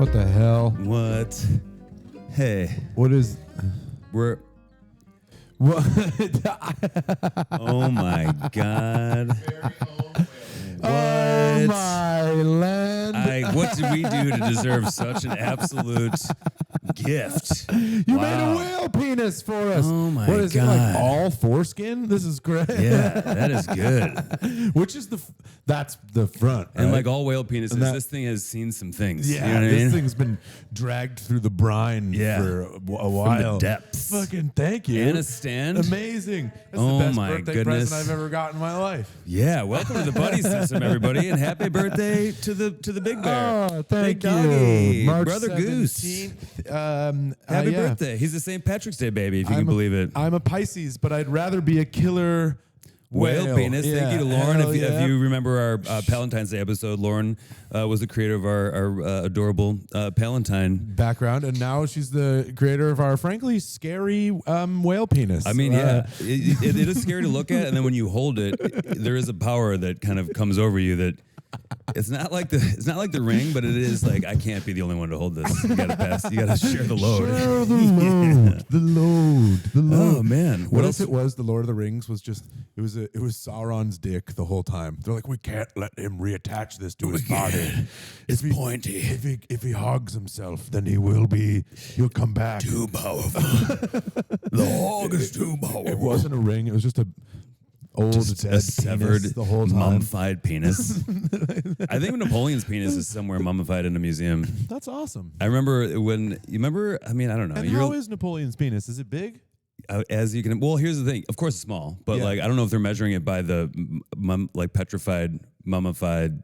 What the hell? What? Hey. What is... We're... What? Oh my God. Oh my land. What did we do to deserve such an absolute gift? You made a whale penis for us. Oh my What is God. it, like all foreskin? This is great. Yeah, that is good. Which is that's the front, And right? like all whale penises, this thing has seen some things. Yeah, you know what I this mean? thing's been dragged through the brine for a while. From the depths. Fucking thank you. And a stand. Amazing. That's Oh the best my birthday goodness. present I've ever gotten in my life. Yeah, welcome to the buddy system, everybody, and happy birthday to the big bear. Oh, thank big doggy. you. March Brother 17th. Goose. Happy birthday. He's a St. Patrick's Day baby, if you can believe it. I'm a Pisces, but I'd rather be a killer Whale penis. Yeah. Thank you to Lauren. Hell If you remember our Palentine's Day episode, Lauren was the creator of our adorable Palentine background, and now she's the creator of our frankly scary whale penis. I mean, yeah, it is scary to look at, and then when you hold it, there is a power that kind of comes over you that. It's not like the ring, but it is like I can't be the only one to hold this. You gotta pass. You gotta share the load. Share the load. The load. The load. Oh man, What if it was the Lord of the Rings was just it was Sauron's dick the whole time? They're like, we can't let him reattach this to his body. It's pointy. If he hogs himself, then he'll come back. Too powerful. The hog is too powerful. It wasn't a ring. It was just a old dead a severed, penis the whole time. mummified penis. I think Napoleon's penis is somewhere mummified in a museum. That's awesome. I remember when you remember. I mean, I don't know. And how is Napoleon's penis? Is it big? As you can. Well, here's the thing. Of course, it's small, but like I don't know if they're measuring it by the petrified, mummified.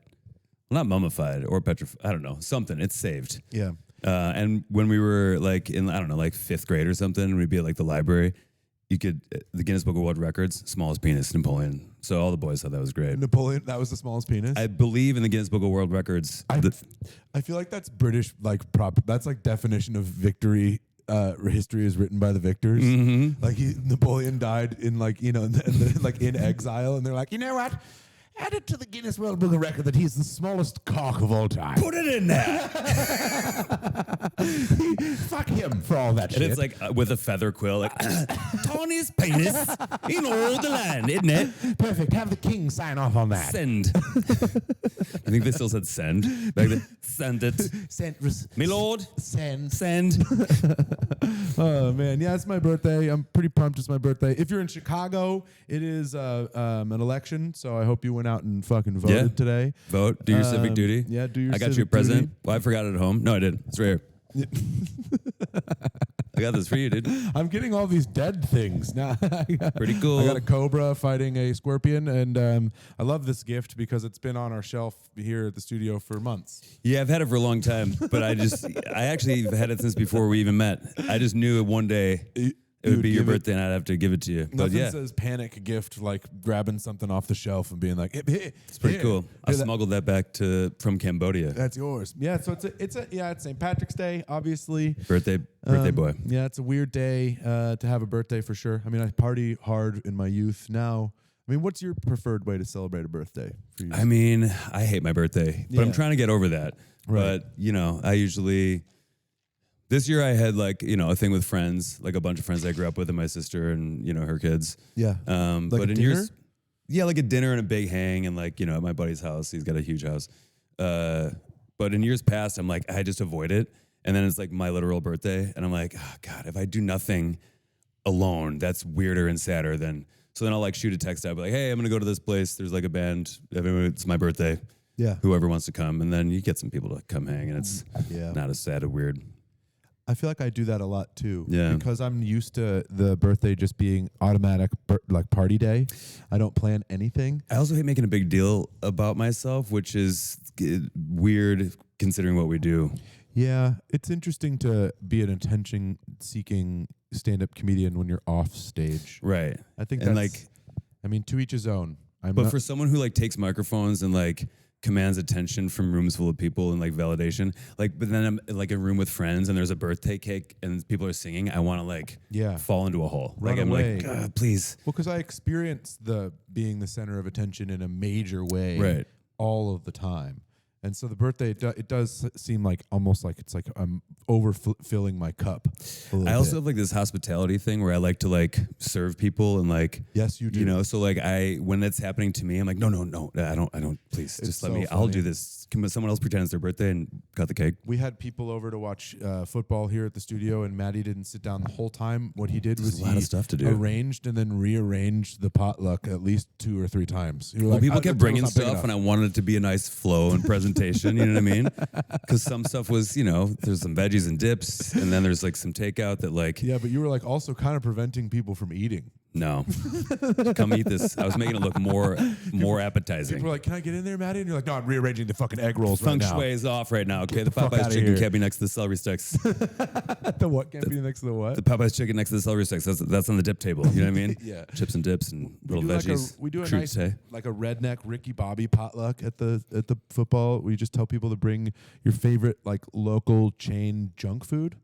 Well, not mummified or petrified. I don't know. Something. It's saved. Yeah. And when we were like in, I don't know, like 5th grade or something, we'd be at like the library. You could, the Guinness Book of World Records, smallest penis, Napoleon. So all the boys thought that was great. Napoleon, that was the smallest penis? I believe in the Guinness Book of World Records. I feel like that's British, like that's like definition of victory. History is written by the victors. Mm-hmm. Like Napoleon died in like like in exile, and they're like, you know what? Add it to the Guinness World Book of Record that he's the smallest cock of all time. Put it in there. Fuck him for all that shit. And it's like with a feather quill, like Tony's penis in all the land, isn't it? Perfect. Have the king sign off on that. Send. I think they still said send back then. Send it. Send. Me lord. Send. Send. Oh man, yeah, it's my birthday. I'm pretty pumped. It's my birthday. If you're in Chicago, it is an election, so I hope you went out and fucking voted today. Vote. Do your civic duty. Yeah, do your. I got you a present. Well, I forgot it at home. No, I did. It's right here. I got this for you, dude. I'm getting all these dead things now. Pretty cool. I got a cobra fighting a scorpion, and I love this gift because it's been on our shelf here at the studio for months. Yeah, I've had it for a long time, but I actually had it since before we even met. I just knew one day it would be your birthday and I'd have to give it to you. But Nothing says panic gift like grabbing something off the shelf and being like, it's pretty cool. I smuggled that back from Cambodia. That's yours. Yeah, so it's St. Patrick's Day, obviously. Birthday boy. Yeah, it's a weird day to have a birthday for sure. I mean, I party hard in my youth now. I mean, what's your preferred way to celebrate a birthday for you? I mean, I hate my birthday, but I'm trying to get over that. Right. But, I usually... This year I had like, a thing with friends, like a bunch of friends I grew up with and my sister and, her kids. Yeah. Like but in years, like a dinner and a big hang and like, at my buddy's house. He's got a huge house. But in years past, I'm like, I just avoid it. And then it's like my literal birthday. And I'm like, oh God, if I do nothing alone, that's weirder and sadder than... So then I'll like shoot a text out, be like, hey, I'm going to go to this place. There's like a band. It's my birthday. Yeah. Whoever wants to come. And then you get some people to come hang and it's not as sad or weird. I feel like I do that a lot too. Yeah. Because I'm used to the birthday just being automatic, like party day. I don't plan anything. I also hate making a big deal about myself, which is weird considering what we do. Yeah. It's interesting to be an attention-seeking stand-up comedian when you're off stage. Right. I think that's, to each his own. But for someone who like takes microphones and like commands attention from rooms full of people and like validation, but then I'm like in a room with friends and there's a birthday cake and people are singing, I want to fall into a hole. Run I'm away. like, God, please. Well, because I experience being the center of attention in a major way all of the time. And so the birthday, it does seem like almost like it's like I'm overfilling my cup. I also have like this hospitality thing where I like to like serve people and like, yes, you do. You know, so like when that's happening to me, I'm like, no, I don't, please just let me, I'll do this. Can someone else pretend it's their birthday and cut the cake? We had people over to watch football here at the studio, and Matty didn't sit down the whole time. What he did was a lot of stuff to do. Arranged and then rearranged the potluck at least 2 or 3 times. Well, like, people kept bringing stuff, and I wanted it to be a nice flow and presentation. You know what I mean? Because some stuff was, you know, there's some veggies and dips, and then there's like some takeout that like. Yeah, but you were like also kind of preventing people from eating. No, come eat this. I was making it look more appetizing. People were like, "Can I get in there, Matty?" And you're like, "No, I'm rearranging the fucking egg rolls right now." Feng shui is off right now. Okay, the fuck Popeye's outta chicken here. can't be next to the celery sticks. The what can't be next to the what? The Popeye's chicken next to the celery sticks. That's on the dip table. You know what I mean? Yeah. Chips and dips and little veggies. We do a Crudité. nice, like a redneck Ricky Bobby potluck at the football. We just tell people to bring your favorite like local chain junk food.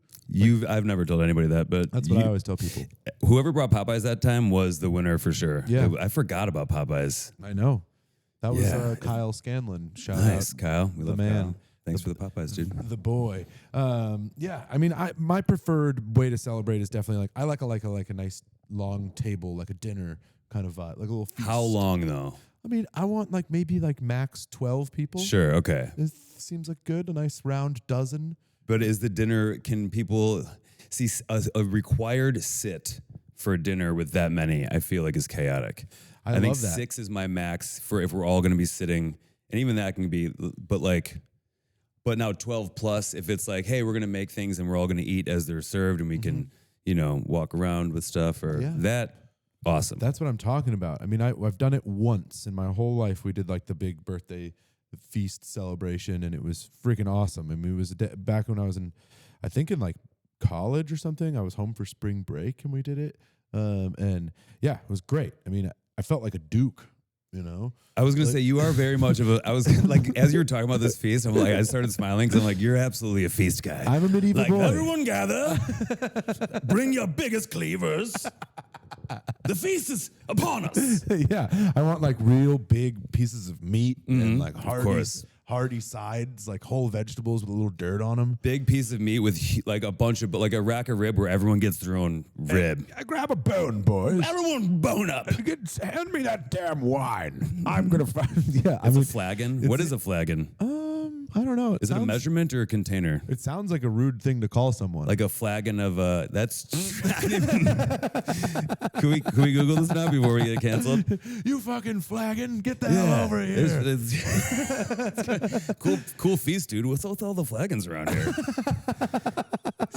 I've never told anybody that, but That's what I always tell people. Whoever brought Popeyes that time was the winner for sure. Yeah. I forgot about Popeyes. I know. That was Yeah. Kyle Scanlon. Shout Nice, out. Kyle. We love man. Kyle. Thanks for the Popeyes, dude. The boy. Yeah, I mean, my preferred way to celebrate is definitely like I like a nice long table, like a dinner kind of vibe, like a little feast. How long though? I mean, I want like maybe like max 12 people. Sure, okay. It seems like good, a nice round dozen. But is the dinner, can people see a required sit for dinner with that many? I feel like is chaotic. I think love that. 6 is my max for if we're all going to be sitting, and even that can be, but now 12 plus, if it's like, hey, we're going to make things and we're all going to eat as they're served and we can, you know, walk around with stuff or that, awesome. That's what I'm talking about. I mean, I've done it once in my whole life. We did like the big birthday feast celebration, and it was freaking awesome. I mean, it was back when I was in like college or something. I was home for spring break, and we did it. And yeah, it was great. I mean, I felt like a duke, you know. I was gonna say you are very much of a. I was like, as you were talking about this feast, I'm like, I started smiling because I'm like, you're absolutely a feast guy. I'm a medieval boy. Everyone gather, bring your biggest cleavers. The feast is upon us. Yeah, I want like real big pieces of meat and like course. hearty sides, like whole vegetables with a little dirt on them. Big piece of meat with like a bunch of, like a rack of rib where everyone gets their own rib. I grab a bone, boys. Everyone bone up. Hand me that damn wine. I'm gonna find. Yeah, It's a flagon. What is a flagon? I don't know. Is it a measurement or a container? It sounds like a rude thing to call someone. Like a flagon of that's. Can we Google this now before we get canceled? You fucking flagon, get the hell over here. Cool feast, dude. What's with all the flagons around here?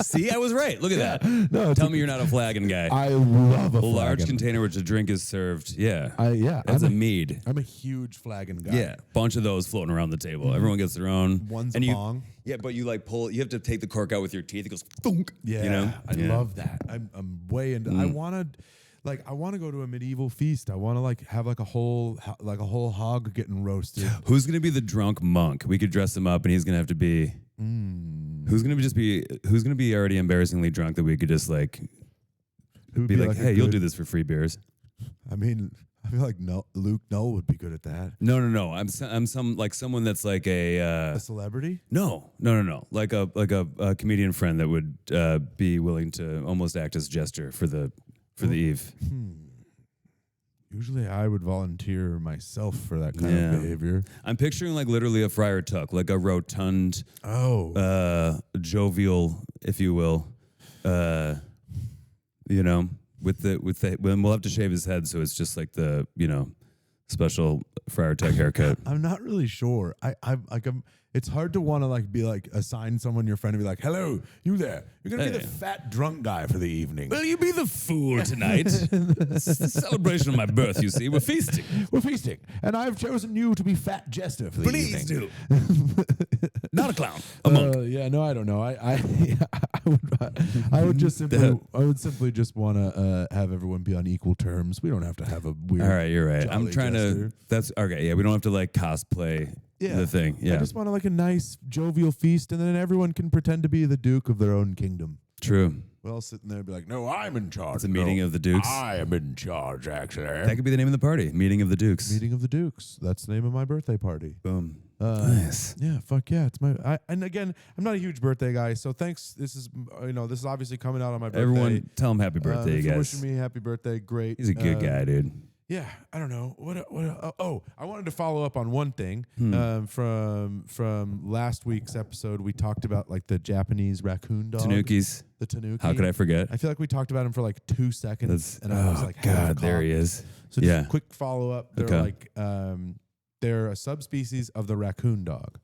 See, I was right. Look at that. No, Tell me you're not a flagon guy. I love a large flagon. container which a drink is served. Yeah. I'm That's a mead. I'm a huge flagon guy. Yeah. Bunch of those floating around the table. Everyone gets their own. One's and a you, bong. Yeah, but you like pull. You have to take the cork out with your teeth. It goes thunk. Yeah, You know. I love that. I'm way into. I want to go to a medieval feast. I want to like have like a whole hog getting roasted. Who's gonna be the drunk monk? We could dress him up, and he's gonna have to be. Who's gonna be already embarrassingly drunk that we could just like Who would be like, a hey, you'll good- do this for free beers. I mean, I feel like Luke Null would be good at that. No. I'm someone that's like A celebrity? no. Like a comedian friend that would be willing to almost act as jester for the eve. Usually I would volunteer myself for that kind of behavior. I'm picturing like literally a Friar Tuck, like a rotund, jovial, if you will, you know, with the when we'll have to shave his head, so it's just like the special Friar Tuck haircut. I'm not really sure. It's hard to want to like be like assign someone your friend and be like, hello, you there. You're gonna be the fat drunk guy for the evening. Will you be the fool tonight? It's the celebration of my birth, you see. We're feasting. We're feasting. And I've chosen you to be fat jester for the evening. Please do. Not a clown. A monk. Yeah, no, I don't know. I would just simply just want to have everyone be on equal terms. We don't have to have a weird. All right, you're right. I'm jolly trying jester. to. That's okay. Yeah, we don't have to like cosplay the thing. Yeah, I just want like a nice jovial feast, and then everyone can pretend to be the duke of their own kingdom. true. We're all sitting there and be like, no, I'm in charge. It's a meeting of the Dukes. I am in charge, actually. That could be the name of the party. Meeting of the Dukes. Meeting of the Dukes. That's the name of my birthday party. Boom. Nice. Yeah, fuck yeah. It's and again, I'm not a huge birthday guy, so thanks. This is this is obviously coming out on my birthday. Everyone, tell him happy birthday, if you you're guys. wishing me happy birthday, great. He's a good guy, dude. Yeah, I don't know I wanted to follow up on one thing from last week's episode. We talked about like the Japanese raccoon dog, Tanukis. the Tanuki. How could I forget? I feel like we talked about him for like 2 seconds, and I was like, God, there he is. So just a quick follow up. They're like they're a subspecies of the raccoon dog,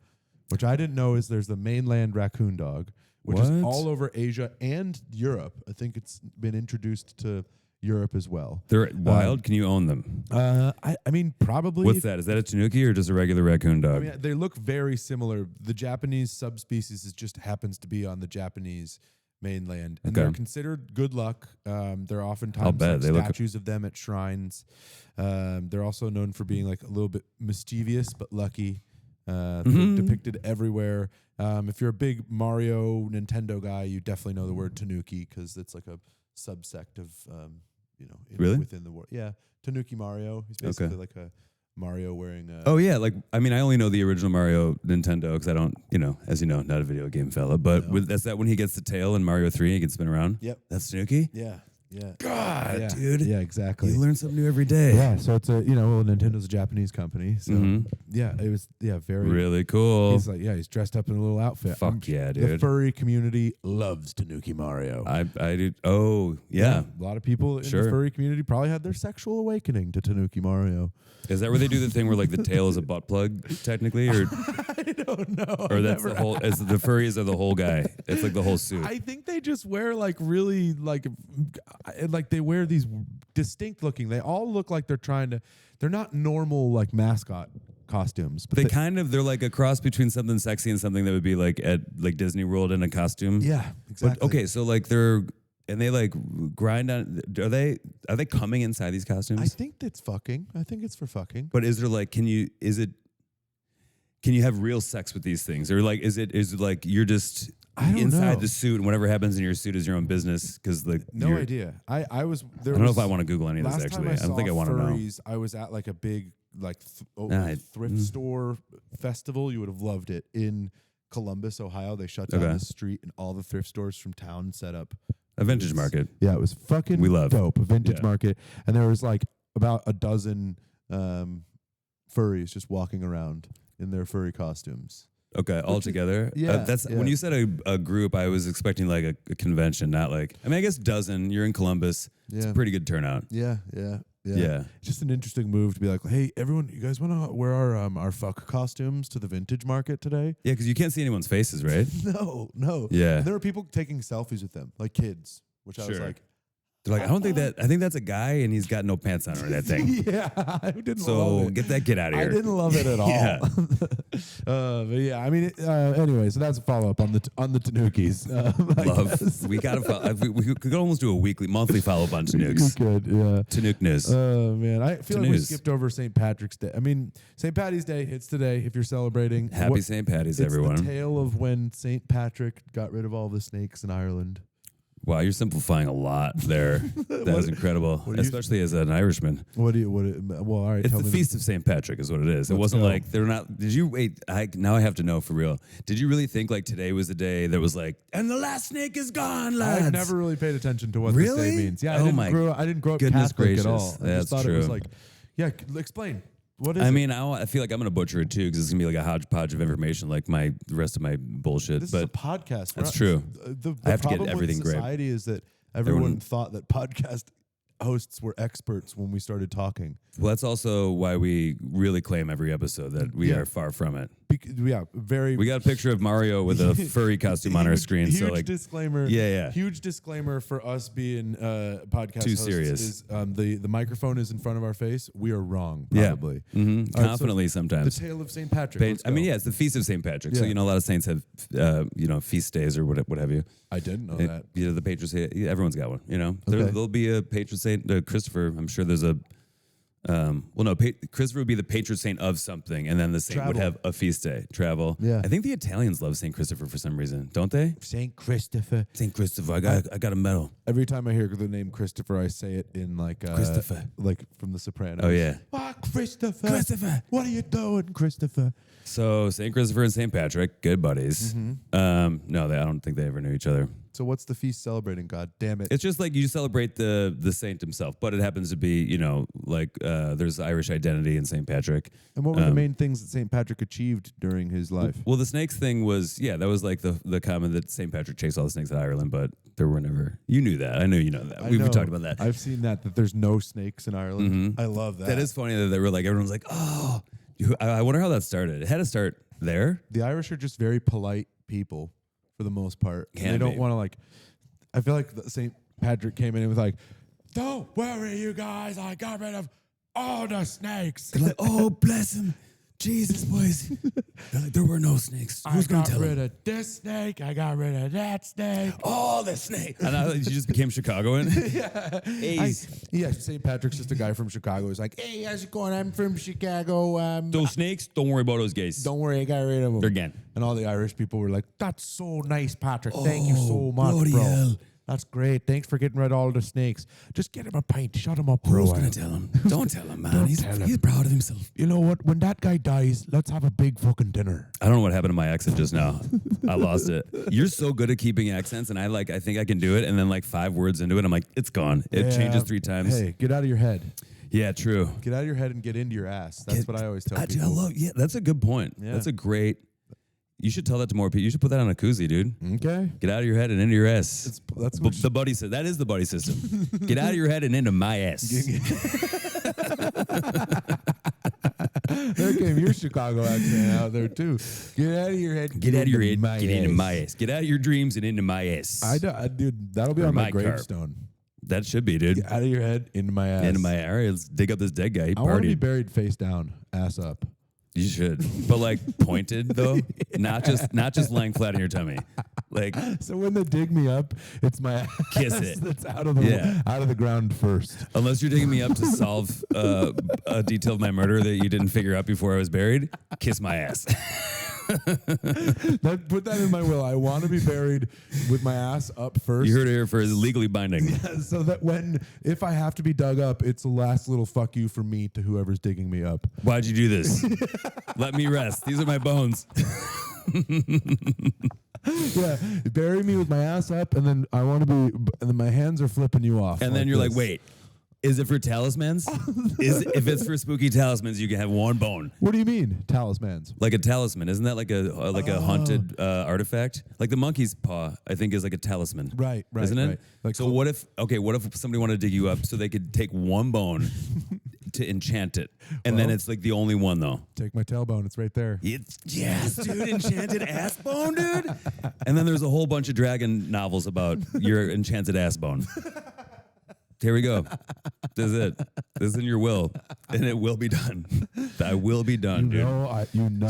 which I didn't know is there's the mainland raccoon dog, which is all over Asia and Europe. I think it's been introduced to Europe as well. They're wild. Can you own them? I mean, probably. What's that? Is that a Tanuki or just a regular raccoon dog? I mean, they look very similar. The Japanese subspecies just happens to be on the Japanese mainland, and they're considered good luck. They're oftentimes like statues of them at shrines. They're also known for being like a little bit mischievous but lucky. They're depicted everywhere. If you're a big Mario Nintendo guy, you definitely know the word Tanuki because it's like a subsect of within the world. Yeah, Tanuki Mario. He's basically like a Mario wearing a... Oh, yeah. Like, I mean, I only know the original Mario Nintendo because I don't, as you know, not a video game fella. But that's that when he gets the tail in Mario 3 and he can spin around? Yep. That's Tanuki? Yeah. Yeah. God, dude. Yeah, exactly. You learn something new every day. Yeah, so it's Nintendo's a Japanese company. So, yeah, it was, very... Really cool. He's like, he's dressed up in a little outfit. Fuck yeah, dude. The furry community loves Tanuki Mario. I do. Oh, yeah. A lot of people in the furry community probably had their sexual awakening to Tanuki Mario. Is that where they do the thing where like the tail is a butt plug, technically, or I don't know. or that's the whole? As the furries are the whole guy. It's like the whole suit. I think they just wear like really like they wear these distinct looking. They all look like they're trying to. They're not normal like mascot costumes, but they're like a cross between something sexy and something that would be like at like Disney World in a costume. Yeah, exactly. But, okay, so like and they like grind on. Are they coming inside these costumes? I think that's fucking. I think it's for fucking. But is there like, can you have real sex with these things, or like is it like you're just inside the suit and whatever happens in your suit is your own business? Because like no idea. I don't know if I want to Google any of this actually. I don't think I want to know. I was at like a big like thrift store festival. You would have loved it in Columbus, Ohio. They shut down the street and all the thrift stores from town set up. A vintage market. Yeah, it was fucking dope. A vintage market. And there was like about a dozen furries just walking around in their furry costumes. Okay, all together? When you said a group, I was expecting like a convention, not like, I mean, I guess dozen. You're in Columbus. Yeah. It's a pretty good turnout. Yeah. Just an interesting move to be like, hey, everyone, you guys want to wear our fuck costumes to the vintage market today? Yeah, because you can't see anyone's faces, right? No. Yeah. And there were people taking selfies with them, like kids, which I was like, they're like, I think that's a guy and he's got no pants on or that thing. Yeah, I didn't love it. So get that kid out of here. I didn't love it at all. Yeah. But yeah, I mean, anyway, so that's a follow up on the Tanukis. We got to follow. We could almost do a monthly follow up on Tanuks. We could, yeah. Tanuk news. Oh man, I feel like we skipped over St. Patrick's Day. I mean, St. Patty's Day hits today. If you're celebrating, Happy St. Patty's, everyone. It's the tale of when St. Patrick got rid of all the snakes in Ireland. Wow, you're simplifying a lot there. That is incrable, especially as an Irishman. All right. It's the Feast of St. Patrick is what it is. It wasn't like they're not. Did you wait? Now I have to know for real. Did you really think like today was the day that was like, and the last snake is gone, lads? I've never really paid attention to what this day means. Yeah, I didn't grow up Catholic at all. I just thought it was like, explain. What is it? I mean, I feel like I'm going to butcher it too because it's going to be like a hodgepodge of information like the rest of my bullshit. This is a podcast. That's true. The I have to get problem everything with society is that everyone thought that podcast hosts were experts when we started talking. Well, that's also why we really claim every episode that we are far from it. We got a picture of Mario with a furry costume on our screen. Huge so like disclaimer. Yeah. Huge disclaimer for us being podcast too hosts serious. Is, the microphone is in front of our face. We are wrong, probably. Yeah. Mm-hmm. Confidently sometimes. The tale of St. Patrick. I mean, it's the Feast of St. Patrick. Yeah. So, a lot of saints have, feast days or what have you. I didn't know that. The patron saint, everyone's got one, There'll be a patron saint, Christopher. I'm sure there's a Christopher would be the patron saint of something, and then the saint would have a feast day. Travel. Yeah. I think the Italians love Saint Christopher for some reason, don't they? Saint Christopher. Saint Christopher, I got a medal. Every time I hear the name Christopher, I say it in like Christopher, like from The Sopranos. Oh yeah. Christopher. Christopher. What are you doing, Christopher? So Saint Christopher and Saint Patrick, good buddies. No, I don't think they ever knew each other. So what's the feast celebrating? God damn it! It's just like you celebrate the saint himself, but it happens to be, there's Irish identity in Saint Patrick. And what were the main things that Saint Patrick achieved during his life? Well, the snakes thing was, that was like the comment that Saint Patrick chased all the snakes in Ireland, but there were never. You knew that. I know you know that. We've talked about that. I've seen that there's no snakes in Ireland. I love that. That is funny that they were like, everyone's like, oh, I wonder how that started. It had to start there. The Irish are just very polite people for the most part. They don't want to like. I feel like St. Patrick came in and was like, "Don't worry, you guys. I got rid of all the snakes." They're like, "Oh, bless him, Jesus, boys." They're like, there were no snakes. Who's going to tell him? I got rid of this snake. I got rid of that snake. All the snakes. And you just became Chicagoan. Yeah. St. Patrick's just a guy from Chicago. He's like, "Hey, how's it going? I'm from Chicago. Those snakes, don't worry about those guys. Don't worry, I got rid of them." They're gone. And all the Irish people were like, "That's so nice, Patrick. Thank you so much, bloody bro. hell. That's great. Thanks for getting rid of all the snakes. Just get him a pint. Shut him up, bro." Who's going to tell him? Don't tell him, man. He's proud of himself. You know what? When that guy dies, let's have a big fucking dinner. I don't know what happened to my accent just now. I lost it. You're so good at keeping accents, and I think I can do it. And then like 5 words into it, I'm like, it's gone. It changes 3 times. Hey, get out of your head. Yeah, true. Get out of your head and get into your ass. That's what I always tell people. That's a good point. Yeah. That's a great. You should tell that to more people. You should put that on a koozie, dude. Okay. Get out of your head and into your ass. That's the buddy system. That is the buddy system. Get out of your head and into my ass. There came your Chicago accent out there too. Get out of your head. Get out of your head. Get into my ass. Get out of your dreams and into my ass. Dude, that'll be on my gravestone. That should be, dude. Get out of your head, into my ass. Into my ass. All right, let's dig up this dead guy. He I want to be partied. buried face down, ass up. You should, but like pointed though, not just lying flat on your tummy. Like, so when they dig me up, it's my ass kiss it. that's out of the ground first. Unless you're digging me up to solve a detail of my murder that you didn't figure out before I was buried, kiss my ass. Put that in my will. I want to be buried with my ass up first. You heard it here first. Legally binding. Yeah, so that if I have to be dug up, it's the last little fuck you from me to whoever's digging me up. Why'd you do this? Let me rest. These are my bones. Yeah, bury me with my ass up, and then and then my hands are flipping you off. And then you're like, wait. Is it for talismans? If it's for spooky talismans, you can have one bone. What do you mean, talismans? Like a talisman, isn't that like a haunted artifact? Like the monkey's paw, I think, is like a talisman. Right, isn't it? Right. Like so what if somebody wanted to dig you up so they could take one bone to enchant it, and then it's like the only one though. Take my tailbone; it's right there. Yes, dude, enchanted ass bone, dude. And then there's a whole bunch of dragon novels about your enchanted ass bone. Here we go. This is it. This is in your will, and it will be done. I will be done, dude.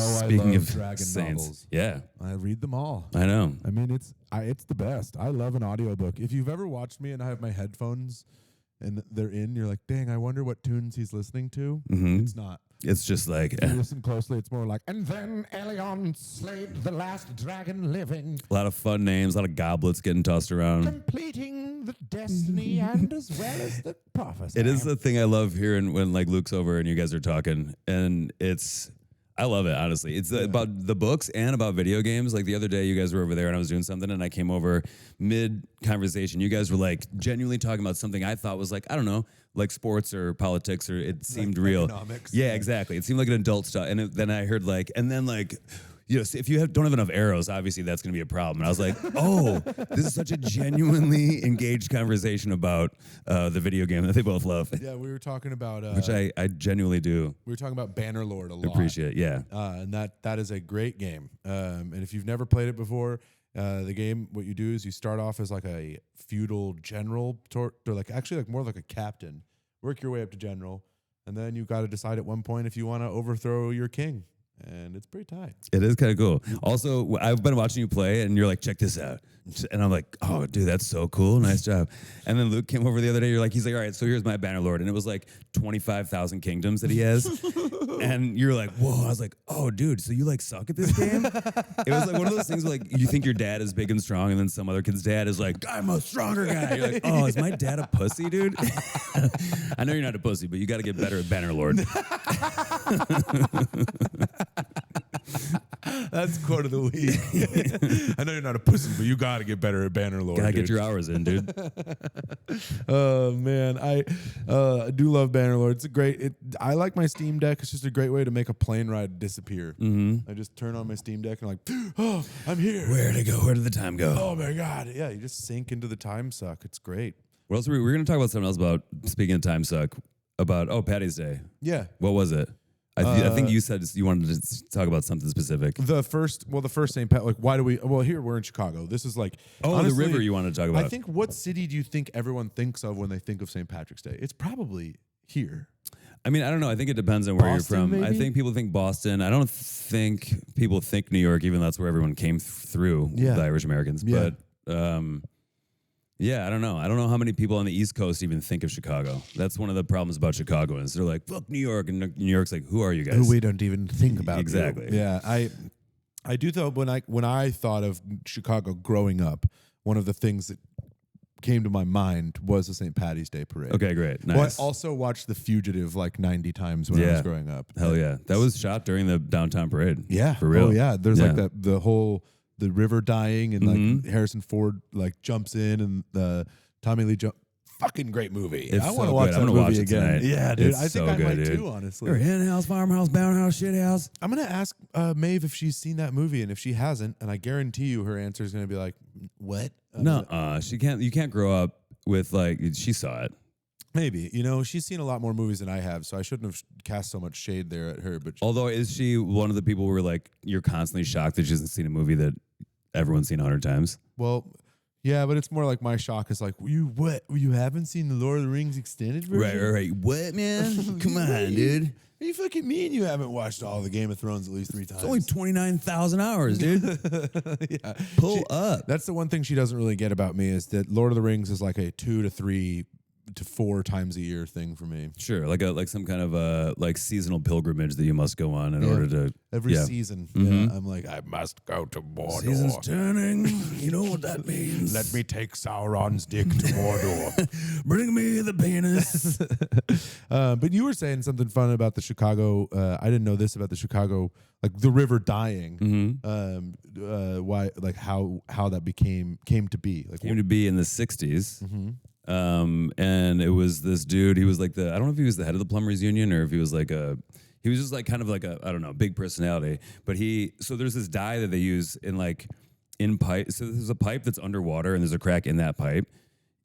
Speaking of dragon saints, novels. yeah, I read them all. I know. I mean, it's the best. I love an audiobook. If you've ever watched me and I have my headphones and they're in, you're like, dang, I wonder what tunes he's listening to. Mm-hmm. It's not. It's just like If you listen closely, it's more like, and then Elion slayed the last dragon living, a lot of fun names, a lot of goblets getting tossed around. completing the destiny and as well as the prophecy. It is the thing I love hearing when like Luke's over and you guys are talking, and I love it, honestly. It's about the books and about video games. Like the other day, you guys were over there and I was doing something and I came over mid-conversation. You guys were like genuinely talking about something I thought was like, I don't know, like sports or politics, or it seemed like real. economics. Yeah, exactly. It seemed like an adult stuff. And then I heard like, and then like, you know, if you don't have enough arrows, obviously that's going to be a problem. And I was like, oh, this is such a genuinely engaged conversation about the video game that they both love. Yeah, we were talking about... which I genuinely do. We were talking about Bannerlord a lot. Appreciate, yeah. And that is a great game. And if you've never played it before, the game, what you do is you start off as like a feudal general, or like actually like more like a captain. Work your way up to general. And then you got to decide at one point if you want to overthrow your king. and it's pretty tight. It is kind of cool. Also, I've been watching you play, and you're like, check this out. And I'm like, oh, dude, that's so cool. Nice job. And then Luke came over the other day. He's like, all right, so here's my Bannerlord. And it was like 25,000 kingdoms that he has. And you're like, whoa. I was like, oh, dude, so you like suck at this game? It was like one of those things where like you think your dad is big and strong, and then some other kid's dad is like, I'm a stronger guy. You're like, oh, is my dad a pussy, dude? I know you're not a pussy, but you got to get better at Bannerlord. That's quote of the week. I know you're not a pussy, but you got to get better at Bannerlord. Gotta get your hours in, dude. Oh man, I do love Bannerlord. It's a great. I like my Steam Deck. It's just a great way to make a plane ride disappear. I just turn on my Steam Deck and I'm like, oh, I'm here. Where'd it go? Where did the time go? Oh my god, yeah, you just sink into the time suck. It's great. What else? We're gonna talk about something else about speaking of time suck. About Patty's Day. Yeah. What was it? I think you said you wanted to talk about something specific. The first St. Pat. Like, why do we? Well, here we're in Chicago. This is like honestly, the river you wanted to talk about. I think what city do you think everyone thinks of when they think of St. Patrick's Day? It's probably here. I mean, I don't know. I think it depends on where Boston, you're from. maybe? I think people think Boston. I don't think people think New York, even though that's where everyone came through, the Irish Americans. Yeah. But yeah, I don't know. I don't know how many people on the East Coast even think of Chicago. That's one of the problems about Chicagoans. They're like, fuck New York. And New York's like, who are you guys? Who we don't even think about. Exactly. You. Yeah, I do though. When I thought of Chicago growing up, one of the things that came to my mind was the St. Patty's Day parade. Okay, great. Nice. Well, I also watched The Fugitive like 90 times when I was growing up. Hell yeah. That was shot during the downtown parade. Yeah. For real. Oh yeah. There's like the river dying and like Harrison Ford like jumps in and Tommy Lee fucking great movie. It's I want to so watch good. that I'm gonna movie watch it again. tonight. Yeah, dude. It's I think so I good, might dude. too, honestly. Or hen house, farmhouse, bound house, shit house. I'm gonna ask Maeve if she's seen that movie, and if she hasn't, and I guarantee you her answer is gonna be like, "What?" No, she can't. You can't grow up with like she saw it. Maybe she's seen a lot more movies than I have, so I shouldn't have cast so much shade there at her. But Although, is she one of the people where like you're constantly shocked that she hasn't seen a movie that everyone's seen 100 times? Well, yeah, but it's more like my shock is like, you haven't seen the Lord of the Rings extended version? Right. What, man? Come on, dude. Are you fucking mean you haven't watched all the Game of Thrones at least 3 times? It's only 29,000 hours, dude. Yeah. Pull up. That's the one thing she doesn't really get about me is that Lord of the Rings is like a 2 to 3 to 4 times a year thing for me. Sure, like some kind of like seasonal pilgrimage that you must go on in order to every season. Yeah, I'm like, I must go to Mordor. Season's turning. You know what that means. Let me take Sauron's dick to Mordor. Bring me the penis. But you were saying something fun about the Chicago. I didn't know this about the Chicago, like the river dying. Why, like how that came to be. Like Came to be in the 60s. And it was this dude, he was like I don't know if he was the head of the plumbers union or if he was like he was just like kind of like I don't know, big personality. But so there's this dye that they use in pipe. So there's a pipe that's underwater and there's a crack in that pipe.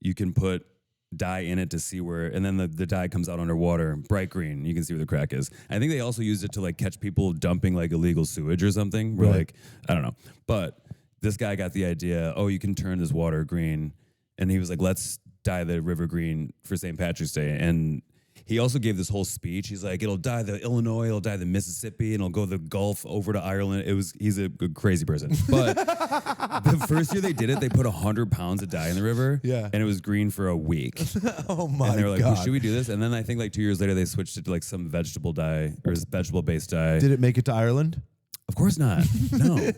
You can put dye in it to see where, and then the dye comes out underwater, bright green. You can see where the crack is. I think they also used it to like catch people dumping like illegal sewage or something. Where like, I don't know. But this guy got the idea, you can turn this water green. And he was like, let's dye the river green for St. Patrick's Day. And he also gave this whole speech. He's like, it'll dye the Illinois, it'll dye the Mississippi, and it'll go the Gulf over to Ireland. He's a crazy person. But the first year they did it, they put 100 pounds of dye in the river. Yeah. And it was green for a week. Oh my God. And they were like, well, should we do this? And then I think like 2 years later, they switched it to like some vegetable dye or vegetable-based dye. Did it make it to Ireland? Of course not. No.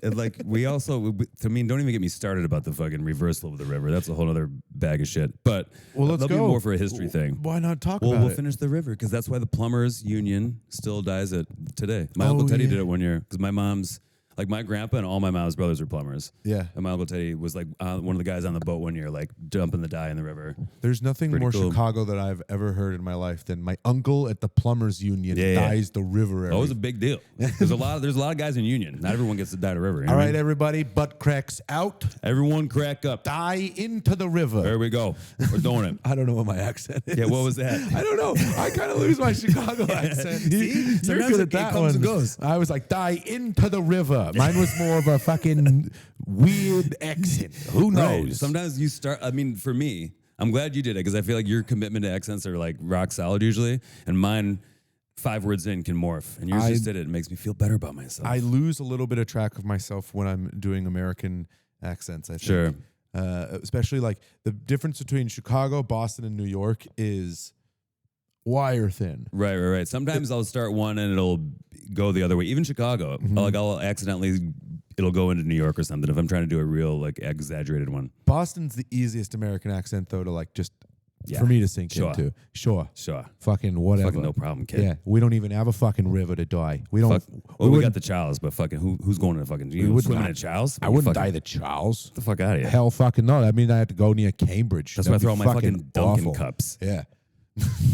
Like we also, don't even get me started about the fucking reversal of the river. That's a whole other bag of shit. But let's that'll go. be more for a history thing. Why not talk about it? We'll finish the river because that's why the plumbers union still dyes it today. My Uncle Teddy did it one year because my grandpa and all my mom's brothers are plumbers. Yeah. And my Uncle Teddy was like one of the guys on the boat one year, like dumping the dye in the river. There's nothing Pretty more cool. Chicago that I've ever heard in my life than my uncle at the plumbers union dyes the river. That was a big deal. There's a lot of guys in union. Not everyone gets to dye the river. You know All what I right, mean? everybody, butt cracks out. Everyone crack up. Dye into the river. There we go. We're doing it. I don't know what my accent is. Yeah, what was that? I don't know. I kind of lose my Chicago accent. See? You're Sometimes good it at that comes one. and goes. I was like, dye into the river. Mine was more of a fucking weird accent. Who knows? Right. Sometimes you start, for me, I'm glad you did it because I feel like your commitment to accents are like rock solid usually. And mine, 5 words in can morph, and yours just did it. It makes me feel better about myself. I lose a little bit of track of myself when I'm doing American accents, I think. Sure. Especially like the difference between Chicago, Boston, and New York is wire thin. Right. Sometimes I'll start one and it'll go the other way. Even Chicago, I'll accidentally, it'll go into New York or something if I'm trying to do a real like exaggerated one. Boston's the easiest American accent though to like just for me to sink into. Sure. Fucking whatever. Fucking no problem, kid. Yeah, we don't even have a fucking river to die. We don't. We got the Charles, but fucking who's going to the fucking? You swimming at Charles? I wouldn't die the Charles. Get the fuck out of here. Hell, fucking no. That means I have to go near Cambridge. That's why I throw all my fucking Dunkin' awful. cups. Yeah.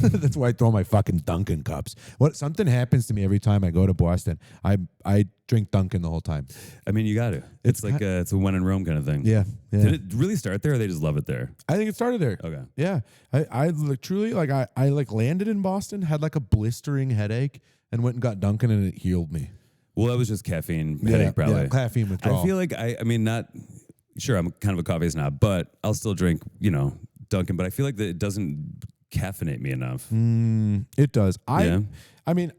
That's why I throw my fucking Dunkin' cups. Something happens to me every time I go to Boston. I drink Dunkin' the whole time. I mean, you got to. It's like it's a when in Rome kind of thing. Yeah. Did it really start there, or they just love it there? I think it started there. Okay. Yeah. I truly like I like landed in Boston, had like a blistering headache, and went and got Dunkin' and it healed me. Well, that was just caffeine headache, probably. Yeah, caffeine withdrawal. I feel like I mean, not sure. I'm kind of a coffee snob, but I'll still drink, Dunkin'. But I feel like that it doesn't caffeinate me enough. It does. I mean,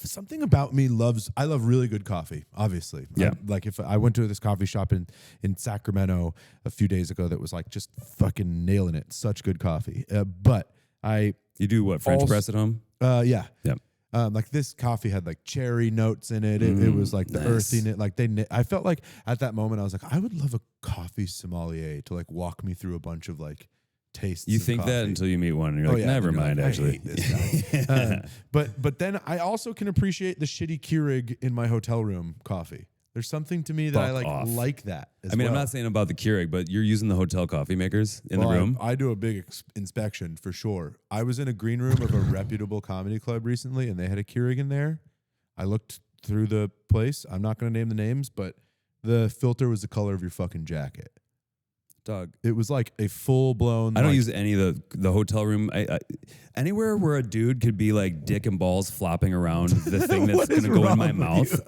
something about me I love really good coffee, obviously. Yeah. Like if I went to this coffee shop in Sacramento a few days ago that was like just fucking nailing it. Such good coffee. But You do what, French press at home? Yeah. Yeah. Like this coffee had like cherry notes in it. It was like the earthiness. Like I felt like at that moment I was like, I would love a coffee sommelier to like walk me through a bunch of like tastes. You think coffee. that until you meet one, and you're like, never mind. Like, actually, I hate this guy. But then I also can appreciate the shitty Keurig in my hotel room coffee. There's something to me that I like that. I mean, I'm not saying about the Keurig, but you're using the hotel coffee makers in the room. I do a big inspection for sure. I was in a green room of a reputable comedy club recently, and they had a Keurig in there. I looked through the place. I'm not going to name the names, but the filter was the color of your fucking jacket. Dog. It was like a full blown. I don't use any of the hotel room. Anywhere where a dude could be like dick and balls flopping around the thing that's going to go in my mouth.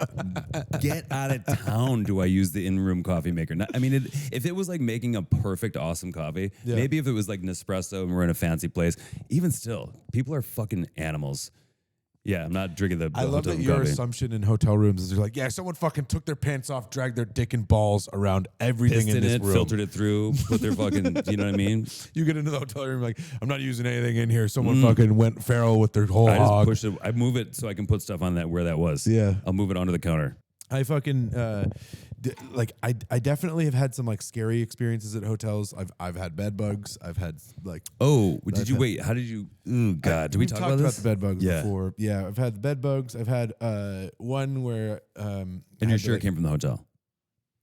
Get out of town. Do I use the in-room coffee maker? I mean, if it was like making a perfect, awesome coffee, maybe if it was like Nespresso and we're in a fancy place, even still, people are fucking animals. Yeah, I'm not drinking the I love that your assumption in hotel rooms is you're like, yeah, someone fucking took their pants off, dragged their dick and balls around everything in this room. Filtered it through, put their fucking, you know what I mean? You get into the hotel room like, I'm not using anything in here. Someone fucking went feral with their whole hog. Just push it. I move it so I can put stuff on that where that was. Yeah. I'll move it onto the counter. I fucking I definitely have had some like scary experiences at hotels. I've had bed bugs. I've had like did you wait? How did you? Oh God, did we talk about this? About the bed bugs before? Yeah, I've had the bed bugs. I've had one where and you're sure it came from the hotel?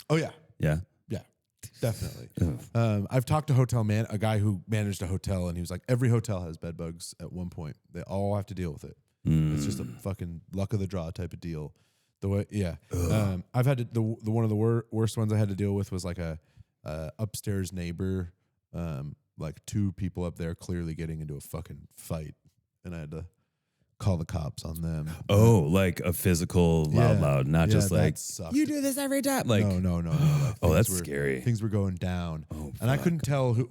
Oh yeah, yeah, definitely. I've talked to a guy who managed a hotel, and he was like, every hotel has bed bugs at one point. They all have to deal with it. It's just a fucking luck of the draw type of deal. I've had the one of the worst ones I had to deal with was like a upstairs neighbor, like two people up there clearly getting into a fucking fight, and I had to call the cops on them. Oh, like a physical loud, not just like you do this every time. Like no. Oh, that's scary. Things were going down, and I couldn't tell who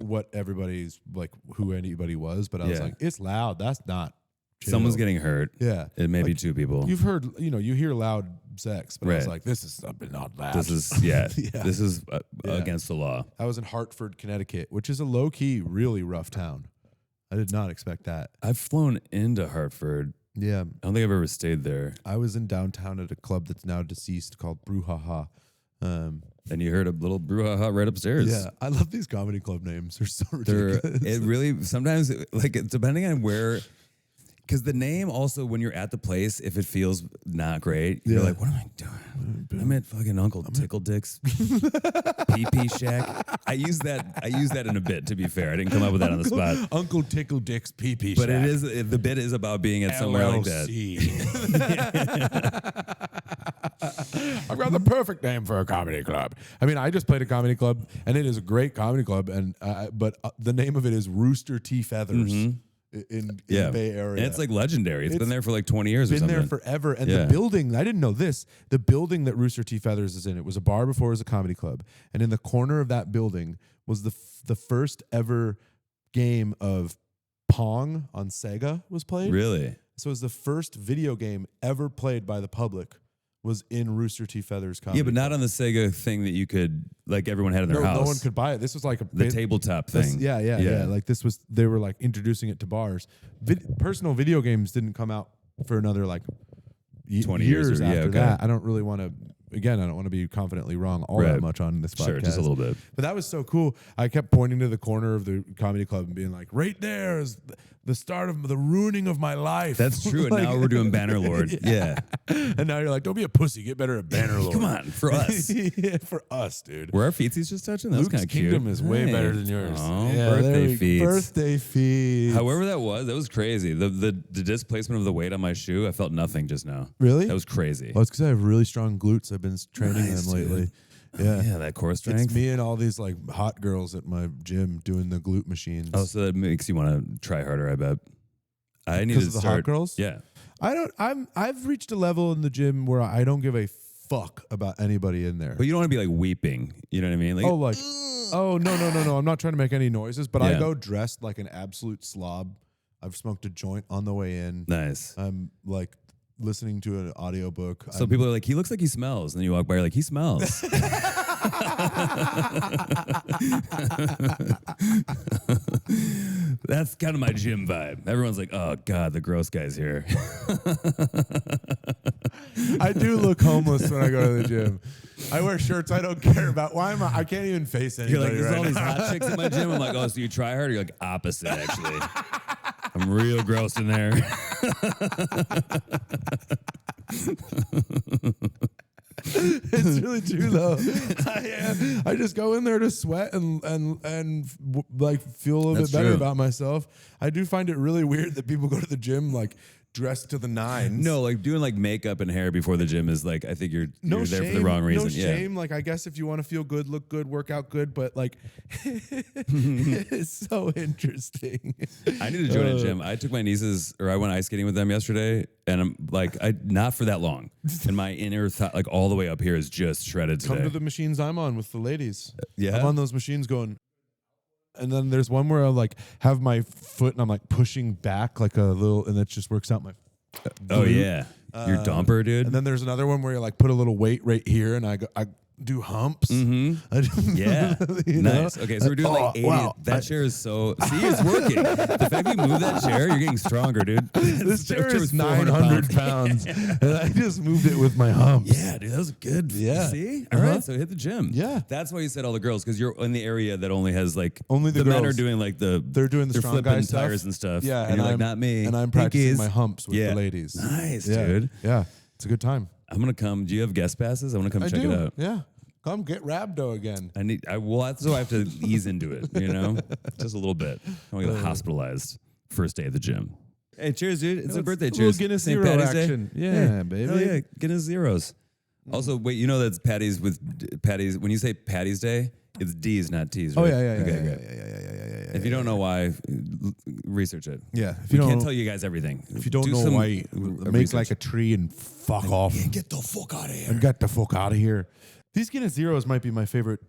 anybody was, but I was like, it's loud. That's not. Chill. Someone's getting hurt. Yeah. It may be two people. You've heard, you hear loud sex, but I was like, this is something not loud. This is, this is against the law. I was in Hartford, Connecticut, which is a low-key, really rough town. I did not expect that. I've flown into Hartford. Yeah. I don't think I've ever stayed there. I was in downtown at a club that's now deceased called Brouhaha. And you heard a little brouhaha right upstairs. Yeah, I love these comedy club names. They're so ridiculous. It really, sometimes, like, depending on where... Because the name also, when you're at the place, if it feels not great, you're like, what am I doing? I'm at fucking Uncle Tickle Dick's pee shack. I use that in a bit, to be fair. I didn't come up with that on the spot. Uncle Tickle Dick's pee shack. But the bit is about being at somewhere like that. I've got the perfect name for a comedy club. I mean, I just played a comedy club, and it is a great comedy club, and but the name of it is Rooster T. Feathers. In the Bay Area. And it's like legendary. It's been there for like 20 years or something. Been there forever. And the building, I didn't know this, the building that Rooster T. Feathers is in, it was a bar before it was a comedy club. And in the corner of that building was the first ever game of Pong on Sega was played. Really? So it was the first video game ever played by the public was in Rooster T. Feathers comedy. Yeah, but not on the Sega thing that you could, like everyone had in their house. No one could buy it. This was like the tabletop thing. Yeah. Like this was, they were like introducing it to bars. Personal video games didn't come out for another like 20 years after okay. that. I don't really want to. Again, I don't want to be confidently wrong all that much on this podcast. Sure, just a little bit. But that was so cool. I kept pointing to the corner of the comedy club and being like, right there is the start of the ruining of my life. That's true. And now we're doing Bannerlord. Yeah. And now you're like, don't be a pussy. Get better at Bannerlord. Come on, for us. Yeah, for us, dude. Were our feetsies just touching? That was kind Luke's of cute. Kingdom is way better than yours. Oh, Yeah, birthday feet. Birthday feet. However that was crazy. The displacement of the weight on my shoe, I felt nothing just now. Really? That was crazy. Well, it's because I have really strong glutes. I've been training them lately. Dude. Yeah. Yeah, that core strength. It's me and all these like hot girls at my gym doing the glute machines. Oh, so that makes you want to try harder, I bet. I need to Because of the start. hot girls? Yeah. I've reached a level in the gym where I don't give a fuck about anybody in there. But you don't want to be like weeping. You know what I mean? Like, no. I'm not trying to make any noises, but I Yeah. go dressed like an absolute slob. I've smoked a joint on the way in. nice. I'm like listening to an audiobook. So people are like, he looks like he smells. And then you walk by, you're like, he smells. That's kind of my gym vibe. Everyone's like, oh, God, the gross guy's here. I do look homeless when I go to the gym. I wear shirts I don't care about. Why am I can't even face anybody. You're like, there's right all these now. hot chicks in my gym. I'm like, oh, so you try hard? You're like, opposite, actually. I'm real gross in there. It's really true though. I just go in there to sweat and like feel a little That's bit better true. about myself. I do find it really weird that people go to the gym like dressed to the nines. No, like doing like makeup and hair before the gym is like, I think you're No there shame, for the wrong reason. No shame. Like I guess if you want to feel good, look good, work out good, but like it's so interesting. I need to join a gym. I took my nieces, or I went ice skating with them yesterday, and I'm like, not for that long. And my inner thigh, like all the way up here, is just shredded today. Come to the machines I'm on with the ladies. Yeah? I'm on those machines going. And then there's one where I like have my foot and I'm like pushing back like a little, and that just works out my. Oh glute. yeah, your dumper, dude. And then there's another one where you like put a little weight right here, and I do humps. Mm-hmm. Yeah, You know? nice. Okay, so we're doing like 80. wow. That chair is so. See, it's working. The fact that you move that chair, you're getting stronger, dude. This chair is 400 900 pounds, and I just moved it with my humps. Yeah, dude, that was good. Yeah. See? All right, so hit the gym. Yeah. That's why you said all the girls, because you're in the area that only has like Only the men are girls. doing like they're doing the strong flipping guy stuff. tires and stuff. Yeah, and you're like, not me. And I'm practicing Pinkies. my humps with Yeah. the ladies. Nice, Yeah. dude. Yeah, it's a good time. I'm gonna come. Do you have guest passes? I want to come I check do. it out. Yeah, come get Rabdo again. So I have to ease into it, you know, just a little bit. I want to get hospitalized first day at the gym. Hey, cheers, dude! It's a birthday. A little Cheers, Guinness St. Zero Patty's Day. action. Yeah, baby. Hell yeah, Guinness zeros. Also, wait, you know that's Patty's with Patty's. When you say Patty's Day, it's D's, not T's. Right? Oh yeah. Okay, Yeah. great. If you don't know why, research it. Yeah, if We you can't don't- tell you guys everything. If you don't Do know some why, make research. like a tree and fuck off. Get the fuck out of here. And get the fuck out of here. These Guinness Zeros might be my favorite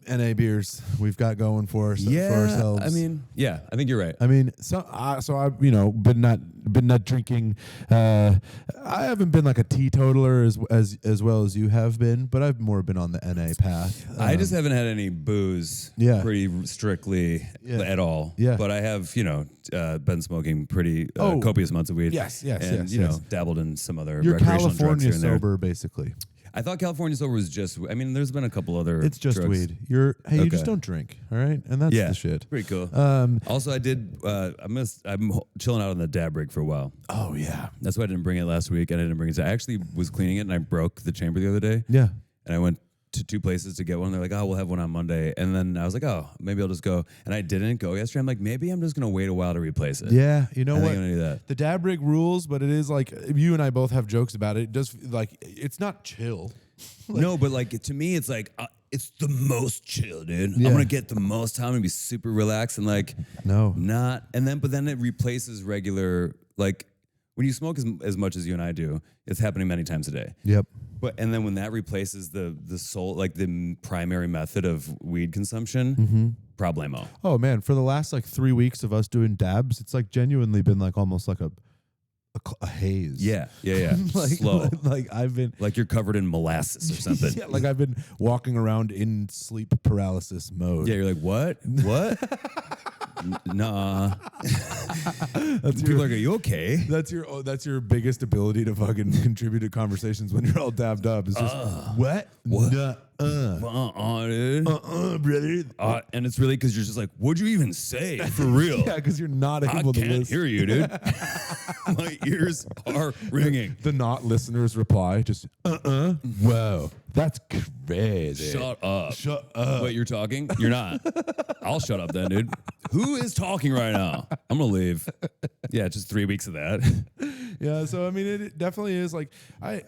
NA beers we've got going for ourselves. I mean, yeah, I think you're right. I mean, so I've been not drinking. I haven't been like a teetotaler as well as you have been, but I've more been on the NA path. I just haven't had any booze Yeah. pretty strictly Yeah. at all. Yeah. But I have, been smoking pretty Oh. copious amounts of weed. Yes, And, yes. dabbled in some other You're recreational drugs California here and there. sober, basically. I thought California sober was just, there's been a couple other It's just drugs. weed. You just Okay. don't drink, all right? And that's Yeah. the shit. Pretty cool. Um, Also, I did, I'm chilling out on the dab rig for a while. oh yeah, That's why I didn't bring it last week, and I didn't bring it. I actually was cleaning it, and I broke the chamber the other day. yeah. And I went to two places to get one. They're like, oh, we'll have one on Monday. And then I was like, oh, maybe I'll just go. And I didn't go yesterday. I'm like, maybe I'm just going to wait a while to replace it. Yeah, you know I think what? I'm going to do that. The dab rig rules, but it is like you and I both have jokes about it. It does like it's not chill. No, but like to me, it's like, it's the most chill, dude. Yeah. I'm going to get the most time and be super relaxed and like, No. but then it replaces regular, like when you smoke as much as you and I do, it's happening many times a day. Yep. And then when that replaces the sole, like the primary method of weed consumption, problemo. Oh man, for the last like 3 weeks of us doing dabs, it's like genuinely been like almost like a a haze. Yeah. like, Slow. Like I've been Like you're covered in molasses or something. yeah, like I've been walking around in sleep paralysis mode. Yeah, you're like, what? Nah. People are like, are you okay? That's your biggest ability to fucking contribute to conversations when you're all dabbed up. It's just what? What? Dude. Brother. And it's really because you're just like, what'd you even say? For real? Yeah, because you're not I able to can't listen. hear you, dude. My ears are ringing. The not listeners reply just whoa, that's crazy. Shut up. Shut up. Wait, you're talking? You're not. I'll shut up then, dude. Who is talking right now? I'm gonna leave. Yeah, just 3 weeks of that. Yeah, so I mean, it definitely is like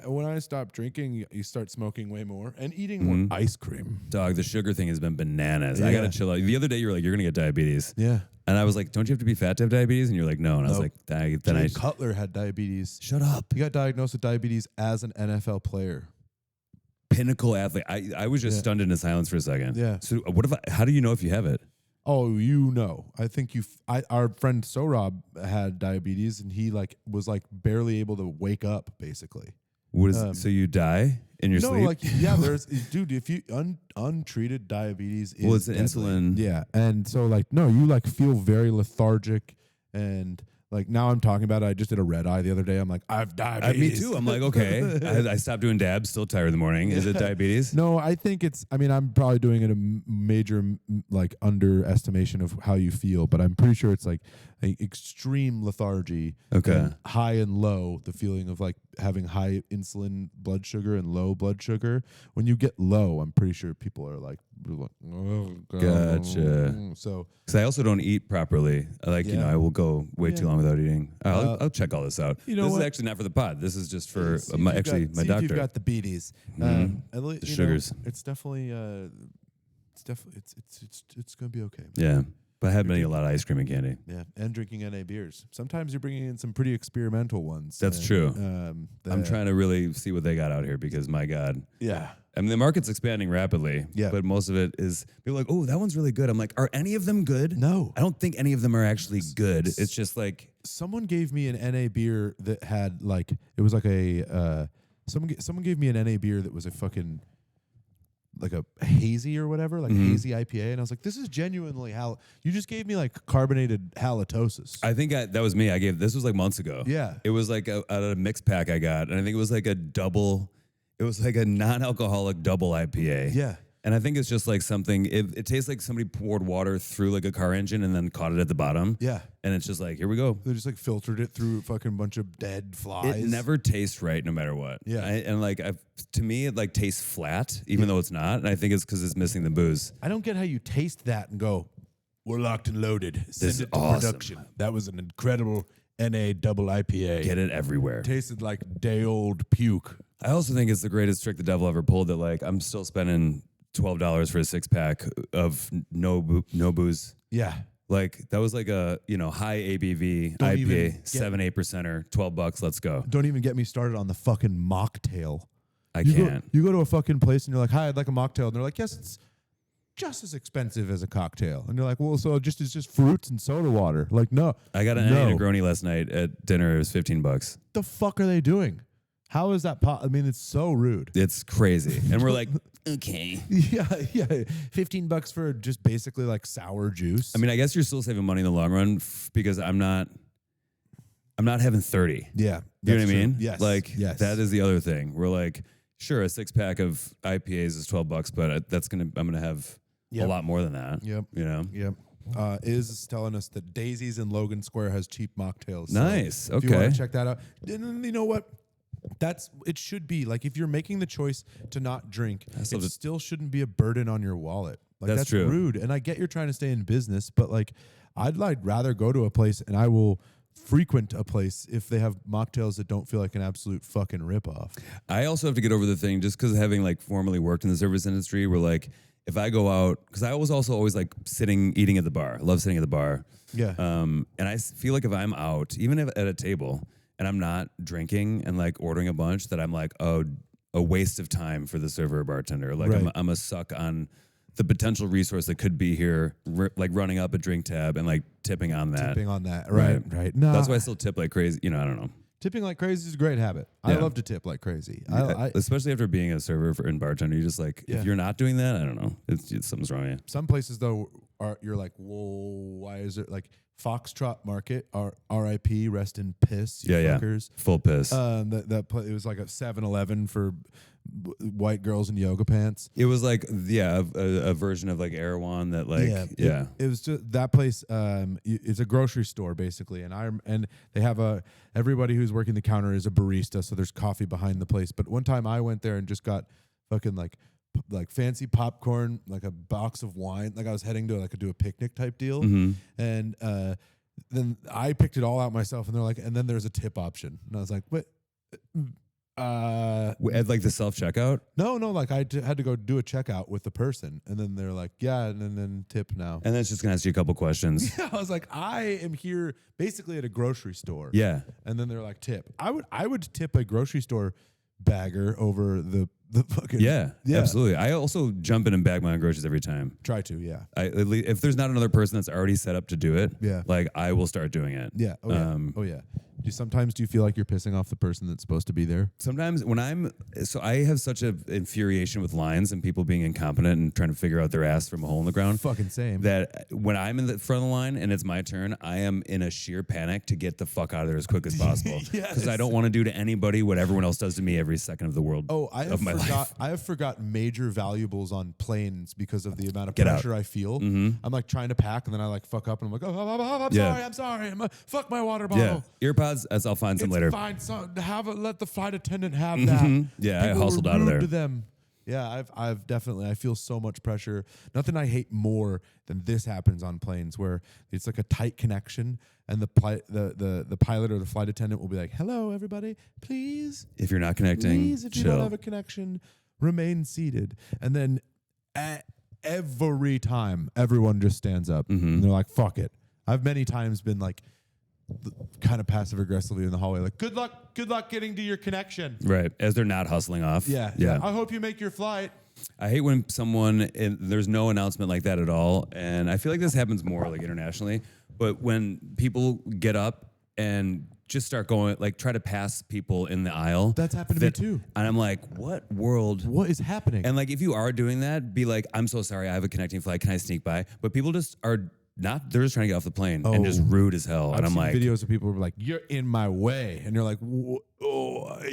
when I stop drinking, you start smoking way more and eating more ice cream. Dog, the sugar thing has been bananas. I Yeah. gotta chill out. The other day, you were like, you're gonna get diabetes. Yeah. And I was like, don't you have to be fat to have diabetes? And you're like, no. And I was Nope. like, then I Jay Cutler had diabetes. shut up. He got diagnosed with diabetes as an NFL player. Pinnacle athlete. I was just Yeah. stunned into silence for a second. Yeah. So what if how do you know if you have it? Oh, I think our friend Sorab had diabetes, and he was barely able to wake up, basically. What is so you die in your No, sleep? there's dude, if you untreated diabetes is Well, it's an deadly. insulin. Yeah, and so you feel very lethargic, and now I'm talking about it. I just did a red eye the other day. I'm like, I've diabetes. Me too. I'm like, okay. I stopped doing dabs. Still tired in the morning. Is it diabetes? No, I think I'm probably doing it a major underestimation of how you feel, but I'm pretty sure it's like extreme lethargy. Okay. And high and low, the feeling of having high insulin blood sugar and low blood sugar. When you get low, I'm pretty sure people are like, oh, God. Gotcha. So, Because I also don't eat properly. I will go way too long without eating. I'll check all this out. You know this what? is actually not for the pod. This is just for my see if doctor. you've got the beaties. The sugars. It's definitely it's gonna be okay. Yeah. But I have been eating a lot of ice cream and candy. Yeah, and drinking NA beers. Sometimes you're bringing in some pretty experimental ones. That's true. I'm trying to really see what they got out here because, my God. Yeah. I mean, the market's expanding rapidly. Yeah. But most of it is people are like, oh, that one's really good. I'm like, are any of them good? No. I don't think any of them are actually good. It's just like. Someone gave me an NA beer that had it was like a someone gave me an NA beer that was a fucking like a hazy or whatever, hazy IPA, and I was like, this is genuinely you just gave me carbonated halitosis. I think that was me. This was months ago. Yeah. It was out of a mix pack I got, and I think it was a non-alcoholic double IPA. Yeah. And I think it's just something, it tastes like somebody poured water through a car engine and then caught it at the bottom. Yeah. And it's just here we go. They just filtered it through a fucking bunch of dead flies. It never tastes right no matter what. Yeah. To me, it tastes flat, even though it's not. And I think it's because it's missing the booze. I don't get how you taste that and go, we're locked and loaded. Send is it to awesome. production. That was an incredible NA double IPA. Get it everywhere. Tasted like day old puke. I also think it's the greatest trick the devil ever pulled that I'm still spending $12 for a 6-pack of no booze. Yeah. That was a high ABV Don't even IPA, 7-8%er, $12. Let's go. Don't even get me started on the fucking mocktail. I can't. You go to a fucking place and you're like, hi, I'd like a mocktail. And they're like, yes, it's just as expensive as a cocktail. And you're like, well, so it's just fruits and soda water. No. I got an Negroni last night at dinner. It was $15. The fuck are they doing? How is that I mean, it's so rude. It's crazy. And we're like, okay. Yeah. $15 for just basically sour juice. I mean, I guess you're still saving money in the long run because I'm not having 30. Yeah. You know what I mean? Yes. Yes. That is the other thing. We're sure, a 6-pack of IPAs is $12, but I'm gonna have a lot more than that. Yep. You know? Yep. Is telling us that Daisy's in Logan Square has cheap mocktails. Nice. So Okay. If you want to check that out. And you know what? It should be if you're making the choice to not drink, it still shouldn't be a burden on your wallet. That's true. Rude. And I get you're trying to stay in business, but I'd rather go to a place and I will frequent a place if they have mocktails that don't feel like an absolute fucking ripoff. I also have to get over the thing just because having formerly worked in the service industry where if I go out, because I was also always eating at the bar. I love sitting at the bar. Yeah. And I feel if I'm out, even if at a table, and I'm not drinking and ordering a bunch, that I'm a waste of time for the server or bartender. Right. I'm a suck on the potential resource that could be here, running up a drink tab and tipping on that. Tipping on that. Right. No. That's why I still tip like crazy. I don't know. Tipping like crazy is a great habit. I love to tip like crazy. Yeah, especially after being a server and bartender, you just like if you're not doing that, I don't know, something's wrong with you. Some places though you're like, whoa, why is it like Foxtrot Market? R.I.P. Rest in piss. You fuckers. Full piss. It was like a 7-Eleven for white girls in yoga pants. It was like a version of like Erewhon that like It was just that place. It's a grocery store basically, and they have everybody who's working the counter is a barista, so there's coffee behind the place. But one time I went there and just got fucking like fancy popcorn, like a box of wine. Like I was heading to do a picnic type deal, and then I picked it all out myself. And they're like, and then there's a tip option, and I was like, what? At like the self-checkout? No, like I had to go do a checkout with the person, and then they're like, yeah, and then tip now. And then it's just gonna ask you a couple questions. Yeah, I was like, I am here basically at a grocery store. Yeah. And then they're like, tip. I would tip a grocery store bagger over the fucking absolutely. I also jump in and bag my own groceries every time. Try to, yeah. If there's not another person that's already set up to do it, like I will start doing it. Yeah. Oh yeah. Do you feel like you're pissing off the person that's supposed to be there? Sometimes when I have such an infuriation with lines and people being incompetent and trying to figure out their ass from a hole in the ground. Fucking same. That when I'm in the front of the line and it's my turn, I am in a sheer panic to get the fuck out of there as quick as possible. Because I don't want to do to anybody what everyone else does to me every second of the world. I have forgotten major valuables on planes because of the amount of pressure I feel. I'm like trying to pack and then I like fuck up and I'm like, I'm sorry. Fuck my water bottle. Yeah. Earpods, as I'll find some later. It's fine. So let the flight attendant have that. Yeah, people I hustled out of there. To them. Yeah, I've definitely. I feel so much pressure. Nothing I hate more than this happens on planes, where it's like a tight connection, and the pilot or the flight attendant will be like, "Hello, everybody, please." If you're not connecting, if you don't have a connection, remain seated. And then every time, everyone just stands up and they're like, "Fuck it." I've many times been like, kind of passive aggressively in the hallway, like, good luck getting to your connection. Right, as they're not hustling off. Yeah. I hope you make your flight. I hate when there's no announcement like that at all, and I feel like this happens more like internationally. But when people get up and just start going, like, try to pass people in the aisle. That's happened to me too. And I'm like, what world? What is happening? And like, if you are doing that, be like, I'm so sorry, I have a connecting flight. Can I sneak by? But people just are. They're just trying to get off the plane and just rude as hell. And I'm like, videos of people who are like, "You're in my way," and you're like,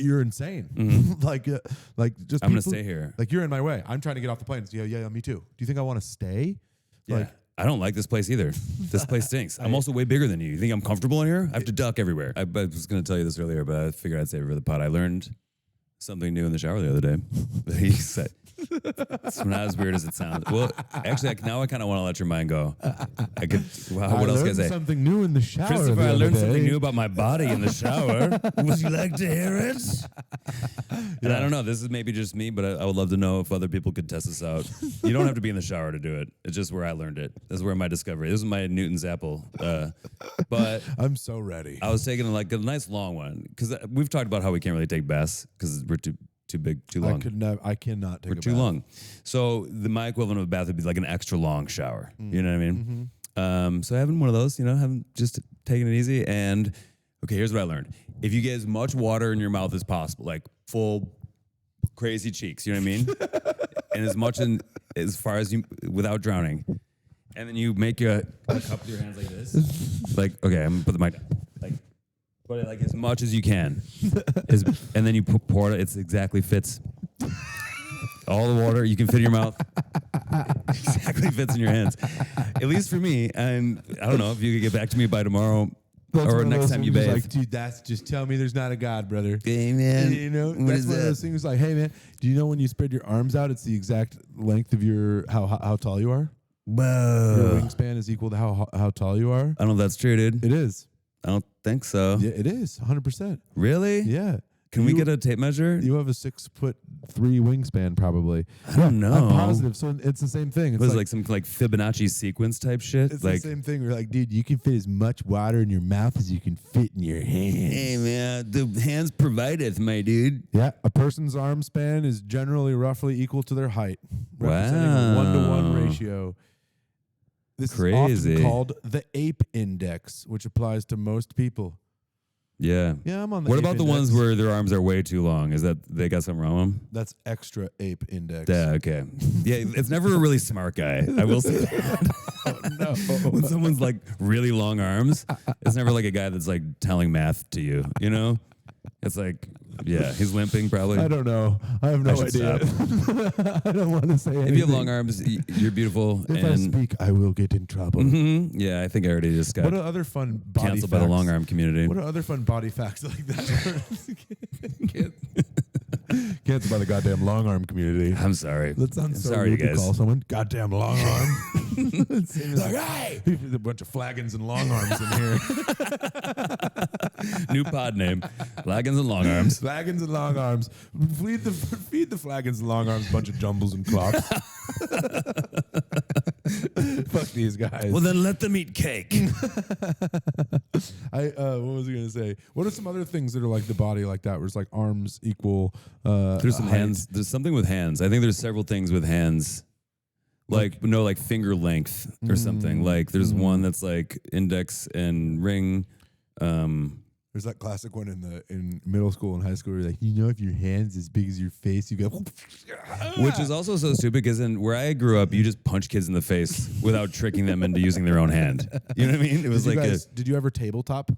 "You're insane." like just I'm gonna stay here. Like, you're in my way. I'm trying to get off the plane. Yeah, me too. Do you think I want to stay? Yeah. Like, I don't like this place either. This place stinks. I'm also way bigger than you. You think I'm comfortable in here? I have to duck everywhere. I was gonna tell you this earlier, but I figured I'd save it for the pod. I learned something new in the shower the other day. He said. It's not as weird as it sounds. Well, actually, now I kind of want to let your mind go. What else can I say? Something new in the shower. Christopher, I learned something new about my body in the shower. Would you like to hear it? And I don't know. This is maybe just me, but I would love to know if other people could test this out. You don't have to be in the shower to do it. It's just where I learned it. This is where my discovery. This is my Newton's apple. But I'm so ready. I was taking like a nice long one because we've talked about how we can't really take baths because we're too big, too long. I cannot take a bath. We're too long. So my equivalent of a bath would be like an extra long shower. You know what I mean? So having one of those, having just taking it easy. And okay, here's what I learned. If you get as much water in your mouth as possible, like full crazy cheeks, you know what I mean? And as far as you, without drowning. And then you make a cup with your hands like this. Like, okay, I'm gonna put the mic down. But like as much as you can, and then you pour it. It exactly fits. All the water you can fit in your mouth exactly fits in your hands. At least for me. And I don't know if you could get back to me by tomorrow or next time you bathe. Like, dude, that's just tell me there's not a God, brother. Hey man, that's one of those things. Like, hey man, do you know when you spread your arms out, it's the exact length of your how tall you are? Whoa, your wingspan is equal to how tall you are. I don't know if that's true, dude. It is. I don't think so. Yeah, it is 100%. Really? Yeah. Can we get a tape measure? You have a 6'3" wingspan, probably. I don't know. I'm positive. So it's the same thing. It's like some Fibonacci sequence type shit. It's like the same thing. We're like, dude, you can fit as much water in your mouth as you can fit in your hands. Hey man, the hands provideth, my dude. Yeah, a person's arm span is generally roughly equal to their height, representing a 1-to-1 ratio. This is often called the ape index, which applies to most people. Yeah. Yeah, I'm on the What ape about the index. ones where their arms are way too long? Is that they got something wrong with them? That's extra ape index. Yeah, okay. Yeah, it's never a really smart guy. I will say that. No. When someone's like really long arms, it's never like a guy that's like telling math to you, you know? It's like, yeah, he's limping probably. I don't know. I have no should idea. I don't want to say anything. If you have long arms, you're beautiful. If I speak, I will get in trouble. Yeah, I think I already just got What are other fun body canceled facts? by the long arm community. What are other fun body facts like that? Canceled by the goddamn long arm community. I'm sorry. That sounds so sorry, rude you to guys. call someone goddamn long arm. Like, hey, there's a bunch of flagons and long arms in here. New pod name, Flagons and Long Arms. Flagons and long arms. Feed the flagons and long arms, bunch of jumbles and clocks. Fuck these guys. Well, then let them eat cake. What was I gonna say? What are some other things that are like the body like that, where it's like arms equal? There's some height? hands. There's something with hands. I think there's several things with hands. Like finger length or something. Like there's one that's like index and ring. There's that classic one in middle school and high school where you're like, if your hand's as big as your face, you go. Which is also so stupid because in where I grew up, you just punch kids in the face without tricking them into using their own hand. You know what I mean? It was Did you ever tabletop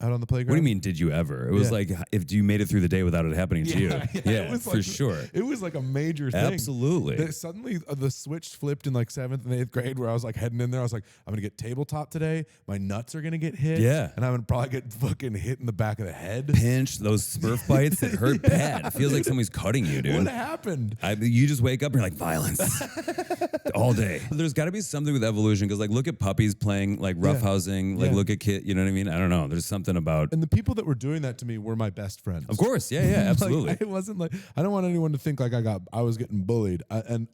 out on the playground? What do you mean, did you ever? It was like if you made it through the day without it happening to you. Yeah, it was for like, sure. It was like a major thing. Absolutely. Suddenly the switch flipped in like 7th and 8th grade where I was like heading in there. I was like, I'm going to get tabletop today. My nuts are going to get hit. Yeah. And I'm going to probably get fucking hit in the back of the head. Pinch, those Smurf bites that hurt bad. It feels like somebody's cutting you, dude. What happened? You just wake up and you're like, violence. All day. There's got to be something with evolution because like look at puppies playing like roughhousing. Like look at kid, you know what I mean? I don't know. There's something about. And the people that were doing that to me were my best friends. Of course. Yeah, absolutely. Like, it wasn't like, I don't want anyone to think like I was getting bullied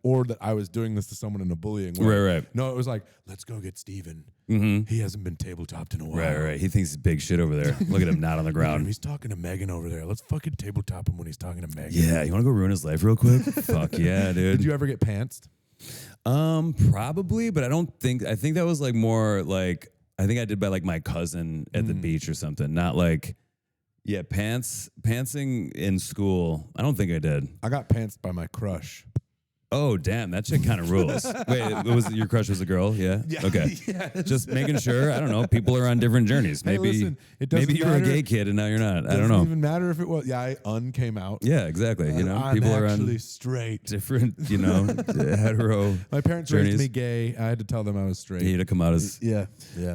or that I was doing this to someone in a bullying way. Right. No, it was like, let's go get Steven. He hasn't been tabletopped in a while. Right. He thinks he's big shit over there. Look at him not on the ground. He's talking to Megan over there. Let's fucking tabletop him when he's talking to Megan. Yeah, you want to go ruin his life real quick? Fuck yeah, dude. Did you ever get pantsed? Probably, but I think that was like more like, I think I did by like my cousin at the beach or something. Not like, pantsing in school. I don't think I did. I got pantsed by my crush. Oh, damn. That shit kind of rules. Wait, your crush was a girl? Yeah? Okay. Yes. Just making sure. I don't know. People are on different journeys. Hey, Maybe listen, it doesn't maybe you're a matter. gay kid and now you're not. I don't Doesn't know. even matter if it was. Yeah, I came out. Yeah, exactly. I'm people are actually on straight. different, hetero. My parents journeys. raised me gay. I had to tell them I was straight. You need to come out as. Yeah.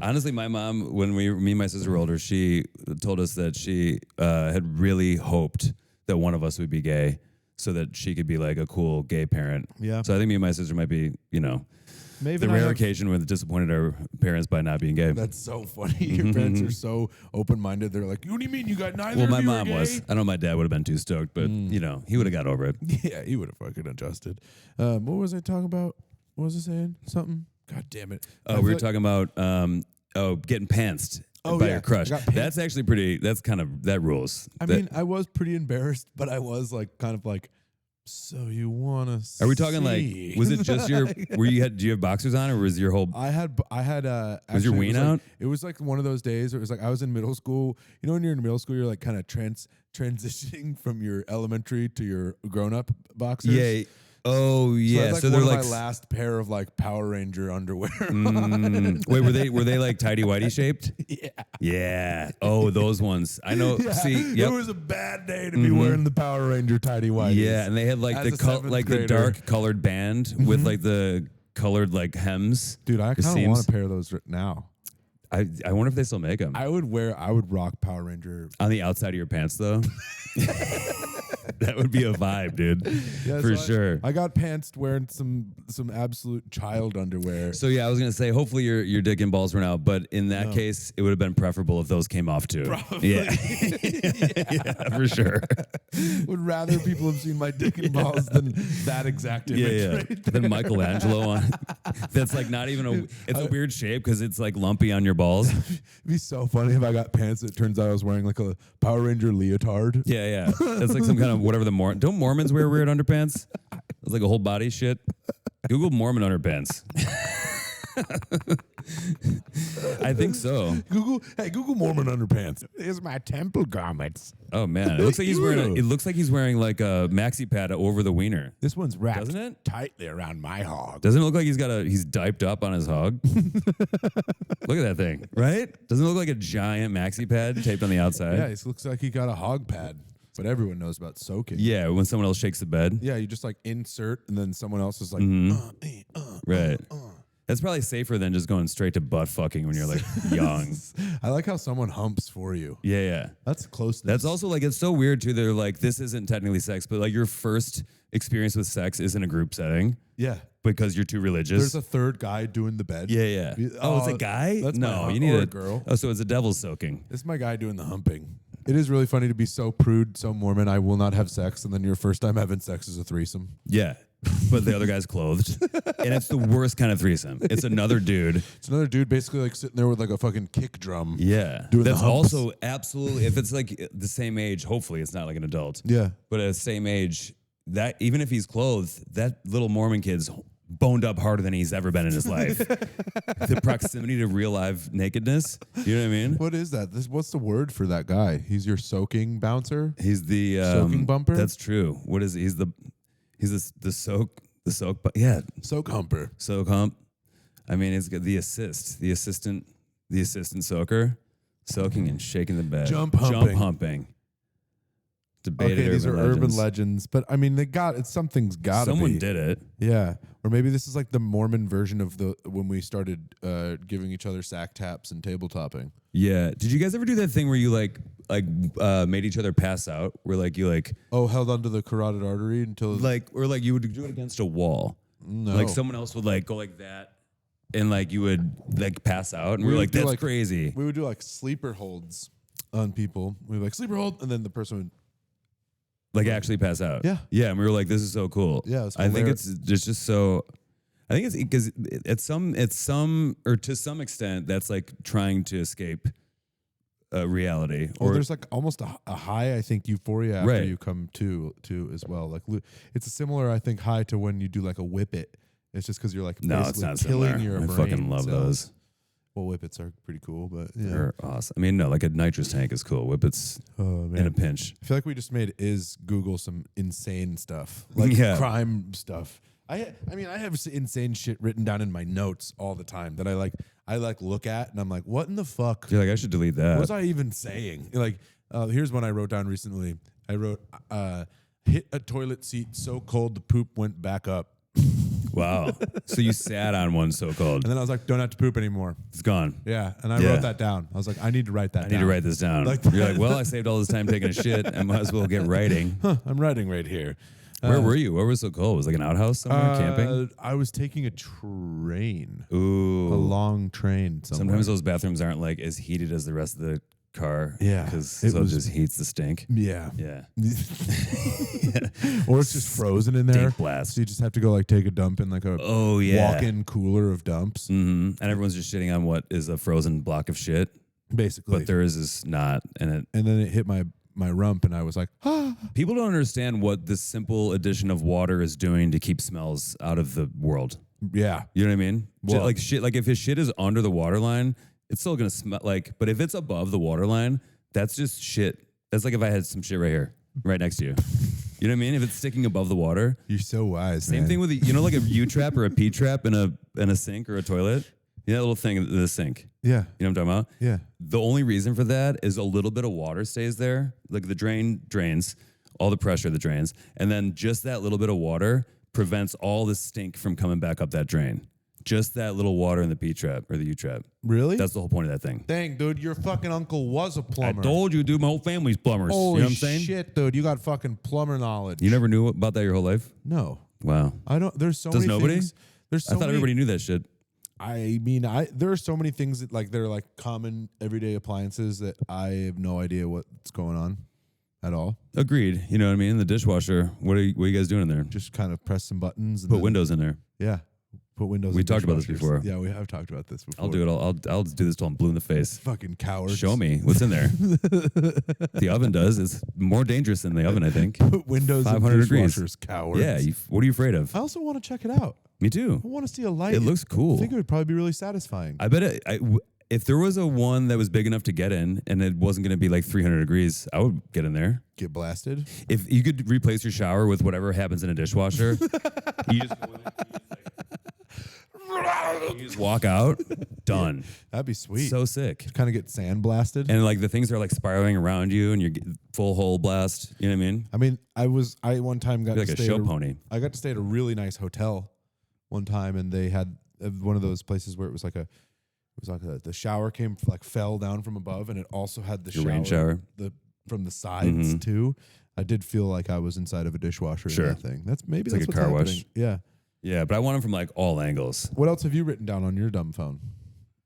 Honestly, my mom, when me and my sister were older, she told us that she had really hoped that one of us would be gay so that she could be like a cool gay parent. Yeah. So I think me and my sister might be, Maybe the rare occasion when disappointed our parents by not being gay. That's so funny. Your parents are so open-minded. They're like, what do you mean you got neither Well, of my you are mom gay? was. I know my dad would have been too stoked, but he would have got over it. Yeah, he would have fucking adjusted. What was I talking about? What was I saying? Something? God damn it. We were talking about getting pantsed by your crush. That's actually pretty. That's kind of that rules. I mean, I was pretty embarrassed, but I was like, kind of like, so you want to? Are we talking like? Was it just your? Do you have boxers on, or was your whole? I had. Was your ween out? It was like one of those days where it was like I was in middle school. You know, when you're in middle school, you're like kind of transitioning from your elementary to your grown-up boxers. Yeah. Oh yeah. So, they're like my last pair of like Power Ranger underwear. Wait, were they like tidy whitey shaped? Yeah. Yeah. Oh, those ones. I know. Yeah. See, yep. It was a bad day to be wearing the Power Ranger tidy whities. Yeah, and they had like the dark colored band with like the colored like hems. Dude, I kind of want a pair of those now. I wonder if they still make them. I would rock Power Ranger On the outside of your pants, though. That would be a vibe, dude. Yeah, for so sure. I got pantsed wearing some absolute child underwear. So yeah, I was gonna say, hopefully your dick and balls were out, but in that case, it would have been preferable if those came off too. Probably. Yeah, yeah, for sure. Would rather people have seen my dick and balls than that exact image. Yeah. Right Then Michelangelo on. That's like not even a. It's a weird shape because it's like lumpy on your balls. It'd be so funny if I got pants that turns out I was wearing like a Power Ranger leotard. Yeah. That's like some kind of whatever don't Mormons wear weird underpants? It's like a whole body shit. Google Mormon underpants. I think so. Google Mormon underpants. Here's my temple garments. Oh man, it looks like he's wearing like a maxi pad over the wiener. This one's wrapped Doesn't it? tightly around my hog. Doesn't it look like he's diped up on his hog? Look at that thing, right? Doesn't it look like a giant maxi pad taped on the outside? Yeah, it looks like he got a hog pad. But everyone knows about soaking. Yeah, when someone else shakes the bed. Yeah, you just like insert and then someone else is like, Right. That's probably safer than just going straight to butt fucking when you're like young. I like how someone humps for you. Yeah. That's closeness. That's also like, it's so weird too. They're like, this isn't technically sex, but like your first experience with sex is in a group setting. Yeah. Because you're too religious. There's a third guy doing the bed. Yeah. Oh, it's a guy? That's no, you or need a girl. Oh, so it's a devil soaking. It's my guy doing the humping. It is really funny to be so prude, so Mormon, I will not have sex, and then your first time having sex is a threesome. Yeah. But the other guy's clothed. And it's the worst kind of threesome. It's another dude. It's another dude basically like sitting there with like a fucking kick drum. Yeah. Doing That's the humps. also absolutely, if it's like the same age, hopefully it's not like an adult. Yeah. But at the same age, that even if he's clothed, that little Mormon kid's boned up harder than he's ever been in his life. The proximity to real live nakedness. You know what I mean? What is that? What's the word for that guy? He's your soaking bouncer? He's the soaking bumper? That's true. What is he? He's the soak yeah. Soak humper. Soak hump. I mean, it's the assistant soaker, soaking and shaking the bed. Jump humping. Debated okay, these are urban legends, but I mean, something's got to be. Someone did it. Yeah, or maybe this is like the Mormon version of when we started giving each other sack taps and table topping. Yeah. Did you guys ever do that thing where you made each other pass out? Where you held onto the carotid artery until or you would do it against a wall. No, like someone else would go like that, and you would pass out, and we were like, that's crazy. We would do sleeper holds on people. We would sleeper hold, and then the person would actually pass out. Yeah. Yeah. And we were like, this is so cool. Yeah. I think it's just so, I think it's because to some extent, that's trying to escape reality. Or there's almost a high, I think, euphoria after Right. you come to as well. It's a similar, I think, high to when you do a whip it. It's just because you're no, it's basically not killing similar. your I brain fucking love cells. those. Well, whippets are pretty cool, but yeah. They're awesome. I mean, no, like a nitrous tank is cool. Whippets Oh man, in a pinch. I feel like we just made Google some insane stuff, Yeah. crime stuff. I have insane shit written down in my notes all the time that I look at and I'm like, what in the fuck? You're like, I should delete that. What was I even saying? Here's one I wrote down recently. I wrote, hit a toilet seat so cold the poop went back up. Wow. So you sat on one so cold. And then I was like, don't have to poop anymore. It's gone. Yeah. And I Yeah. wrote that down. I was like, I need to write that down. I need to write this down. You're like, well, I saved all this time taking a shit. I might as well get writing. I'm writing right here. Where were you? Where was it so cold? Was it like an outhouse somewhere camping? I was taking a train. Ooh. A long train somewhere. Sometimes those bathrooms aren't as heated as the rest of the car. Yeah. Because It it was- just heats the stink. Yeah. Yeah. Or it's just frozen in there. Stink blast. So you just have to go take a dump in a Oh, yeah. walk-in cooler of dumps. And everyone's just shitting on what is a frozen block of shit. Basically. But theirs is not. And then it hit my rump and I was like, people don't understand what this simple addition of water is doing to keep smells out of the world. yeah. You know what I mean? Well- If his shit is under the water line, it's still gonna smell but if it's above the water line, that's just shit. That's like if I had some shit right here, right next to you. You know what I mean? If it's sticking above the water. You're so wise, Same man. thing with like a U trap or a P trap in a sink or a toilet. You know that little thing in the sink. Yeah. You know what I'm talking about? Yeah. The only reason for that is a little bit of water stays there. Like the drain drains, all the pressure that drains. And then just that little bit of water prevents all the stink from coming back up that drain. Just that little water in the P trap or the U trap. Really? That's the whole point of that thing. Dang, dude, your fucking uncle was a plumber. I told you, dude, my whole family's plumbers. Holy you know what I'm saying? shit, dude. You got fucking plumber knowledge. You never knew about that your whole life? No. Wow. I don't. There's so Does many nobody? things. There's so I thought many, everybody knew that shit. I mean, there are so many things that they're common everyday appliances that I have no idea what's going on at all. Agreed. You know what I mean? The dishwasher. What are you guys doing in there? Just kind of press some buttons. And Put then- windows in there. Yeah. Put windows. We in talked about this dishwashers. before. Yeah, we have talked about this before. I'll do it. I'll do this till I'm blue in the face. Fucking cowards. Show me what's in there. The oven does. It's more dangerous than the oven, I think. Put windows 500 in degrees. dishwashers, cowards. Yeah. What are you afraid of? I also want to check it out. Me too. I want to see a light. It looks cool. I think it would probably be really satisfying. I bet If there was a one that was big enough to get in and it wasn't going to be like 300 degrees, I would get in there. Get blasted. If you could replace your shower with whatever happens in a dishwasher, you just go in it, you just walk out, done. That'd be sweet. So sick. Kind of get sandblasted. And like the things are like spiraling around you and you're full hole blast. You know what I mean? I mean, I one time got You're to like a stay show at pony. I got to stay at a really nice hotel one time, and they had one of those places where it was like the shower fell down from above, and it also had the Your rain shower. From the sides too. I did feel like I was inside of a dishwasher in that thing. That's maybe It's that's like a what's car happening. wash. Yeah. Yeah, but I want them from like all angles. What else have you written down on your dumb phone?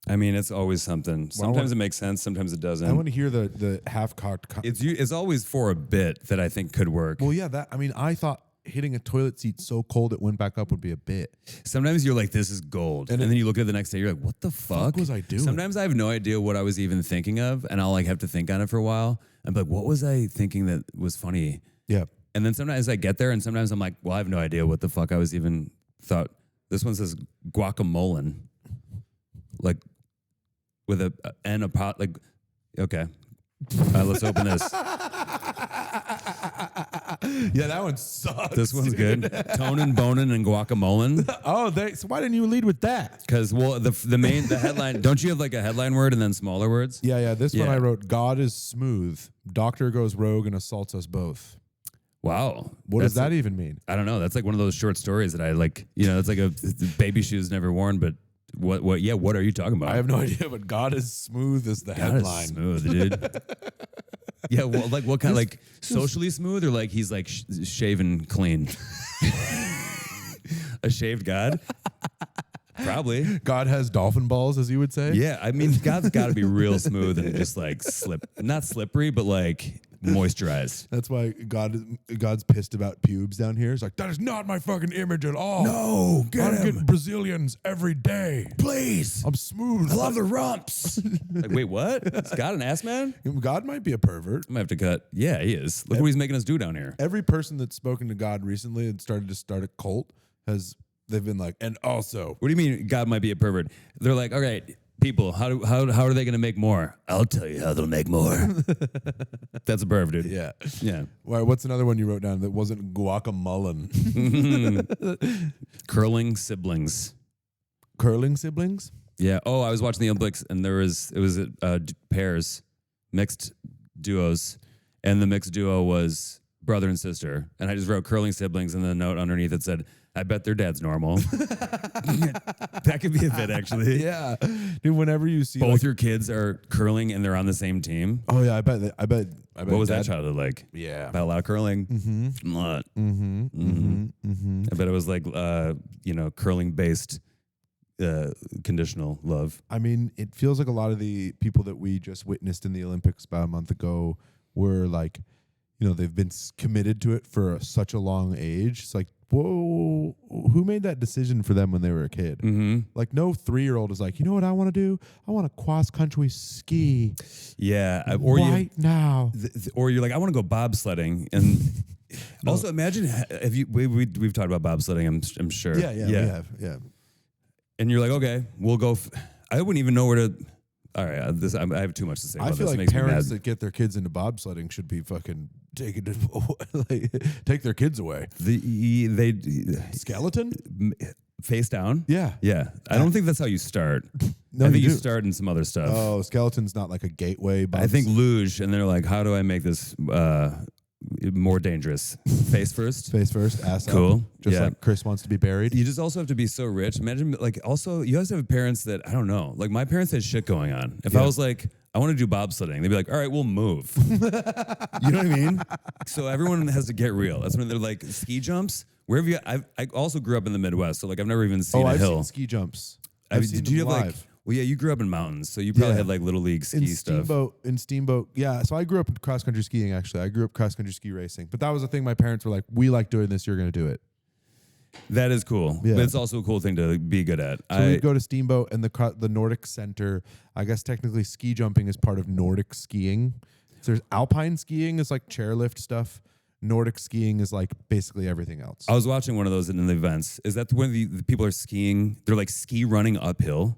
I mean, it's always something. Sometimes it makes sense. Sometimes it doesn't. I want to hear the half-cocked. It's always for a bit that I think could work. Well, yeah. I thought hitting a toilet seat so cold it went back up would be a bit. Sometimes you're like, this is gold. And then you look at it the next day, you're like, what the fuck was I doing? Sometimes I have no idea what I was even thinking of, and I'll like have to think on it for a while. I'm like, what was I thinking that was funny? Yeah. And then sometimes I get there, and sometimes I'm like, well, I have no idea what the fuck I was even thought. This one says guacamole. Like, with a pot, like, okay. Let's open this. Yeah, that one sucks. This one's good. Tonin, bonin, and guacamole. Oh, so why didn't you lead with that? Because, well, the headline, don't you have like a headline word and then smaller words? Yeah. This one Yeah. I wrote, God is smooth. Doctor goes rogue and assaults us both. Wow. What does that even mean? I don't know. That's like one of those short stories that I like, it's like a baby shoes never worn, but what are you talking about? I have no idea, but God is smooth is the God headline. is smooth, dude. Yeah, well, like what kind? Like socially smooth, or like he's like shaven clean? A shaved God? Probably. God has dolphin balls, as you would say. Yeah, I mean, God's got to be real smooth and just like not slippery, but like moisturized. That's why God's pissed about pubes down here. He's like, that is not my fucking image at all. No, I'm getting Brazilians every day. please. I'm smooth. I love the rumps. Like, wait, what? Is God an ass man? God might be a pervert. I might have to cut. Yeah, he is. Look what he's making us do down here. Every person that's spoken to God recently and started to start a cult they've been like, and also. What do you mean God might be a pervert? They're like, all right, people, how are they going to make more? I'll tell you how they'll make more. That's a perv, dude. Yeah. Yeah. Well, what's another one you wrote down that wasn't guacamole? Curling siblings. Curling siblings? Yeah. Oh, I was watching the Olympics and it was pairs, mixed duos, and the mixed duo was brother and sister. And I just wrote curling siblings, and then a note underneath that said, I bet their dad's normal. That could be a bit, actually. Yeah. Dude, whenever you see Both your kids are curling and they're on the same team. Oh yeah, I bet What was that childhood like? Yeah. About a lot of curling? Mm-hmm. A lot. Mm-hmm. Mm-hmm. Mm-hmm. I bet it was like, curling-based conditional love. I mean, it feels like a lot of the people that we just witnessed in the Olympics about a month ago were like, they've been committed to it for such a long age. It's like, whoa, who made that decision for them when they were a kid? Mm-hmm. Like, no 3-year-old is like, you know what I want to do? I want to cross-country ski. Yeah. Now. Or you're like, I want to go bobsledding. And also imagine if we've talked about bobsledding, I'm sure. Yeah, we have. Yeah. And you're like, okay, we'll go. I wouldn't even know where to. All right, I have too much to say about I this. feel It like makes me parents mad. that get their kids into bobsledding should be fucking take their kids away. They Skeleton? face down. Yeah. Yeah. I don't think that's how you start. No, I think you you do. start in some other stuff. Oh, skeleton's not like a gateway. I think luge, and they're like, how do I make this more dangerous? Face first. Face first, ass Cool. up. Just Yeah. like Chris wants to be buried. You just also have to be so rich. Imagine, like, also, you have to have parents that, I don't know, like, my parents had shit going on. If I was like, I want to do bobsledding, they'd be like, all right, we'll move. You know what I mean? So everyone has to get real. That's when they're like, ski jumps, wherever you, I also grew up in the Midwest, so like, I've never even seen a I've hill. seen ski jumps. Did you have live. like, well, yeah, you grew up in mountains, so you probably had like little league ski stuff. In Steamboat, yeah. So I grew up cross country skiing. Actually, I grew up cross country ski racing. But that was the thing. My parents were like, "We like doing this. You're going to do it." That is cool. Yeah. But it's also a cool thing to be good at. So we'd go to Steamboat and the Nordic Center. I guess technically ski jumping is part of Nordic skiing. So there's alpine skiing is like chairlift stuff. Nordic skiing is like basically everything else. I was watching one of those in the events. Is that when the people are skiing? They're like ski running uphill.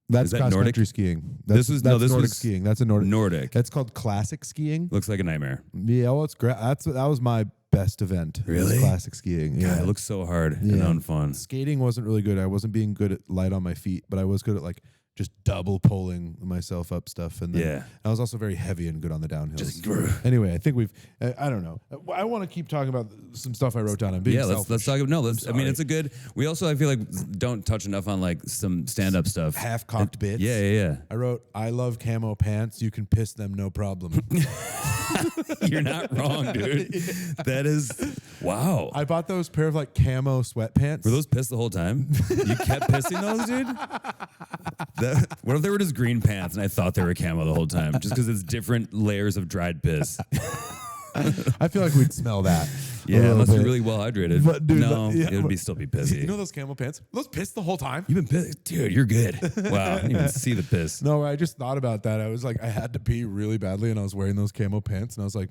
That's Is that cross Nordic? country skiing. This That's was Nordic skiing. That's a Nordic. Nordic. That's called classic skiing. Looks like a nightmare. Yeah, well, it's great. That was my best event. was Really? classic skiing. Yeah, Yeah, it looks so hard and unfun. Skating wasn't really good. I wasn't being good at light on my feet, but I was good at like just double pulling myself up stuff. And then I was also very heavy and good on the downhills. Anyway, I think I don't know. I want to keep talking about some stuff I wrote down. I'm being selfish. Let's talk. No, let's. I mean, it's a good. We also, I feel like, don't touch enough on like some stand-up stuff. Half-cocked bits. Yeah. I wrote, I love camo pants. You can piss them, no problem. You're not wrong, dude. That is, wow. I bought those pair of like camo sweatpants. Were those pissed the whole time? You kept pissing those, dude? What if they were just green pants and I thought they were camo the whole time? Just because it's different layers of dried piss. I feel like we'd smell that. Yeah, unless you're really well hydrated. But, dude, it would still be pissy. You know those camo pants? Those piss the whole time? You've been pissed? Dude, you're good. Wow, I didn't even see the piss. No, I just thought about that. I was like, I had to pee really badly and I was wearing those camo pants and I was like,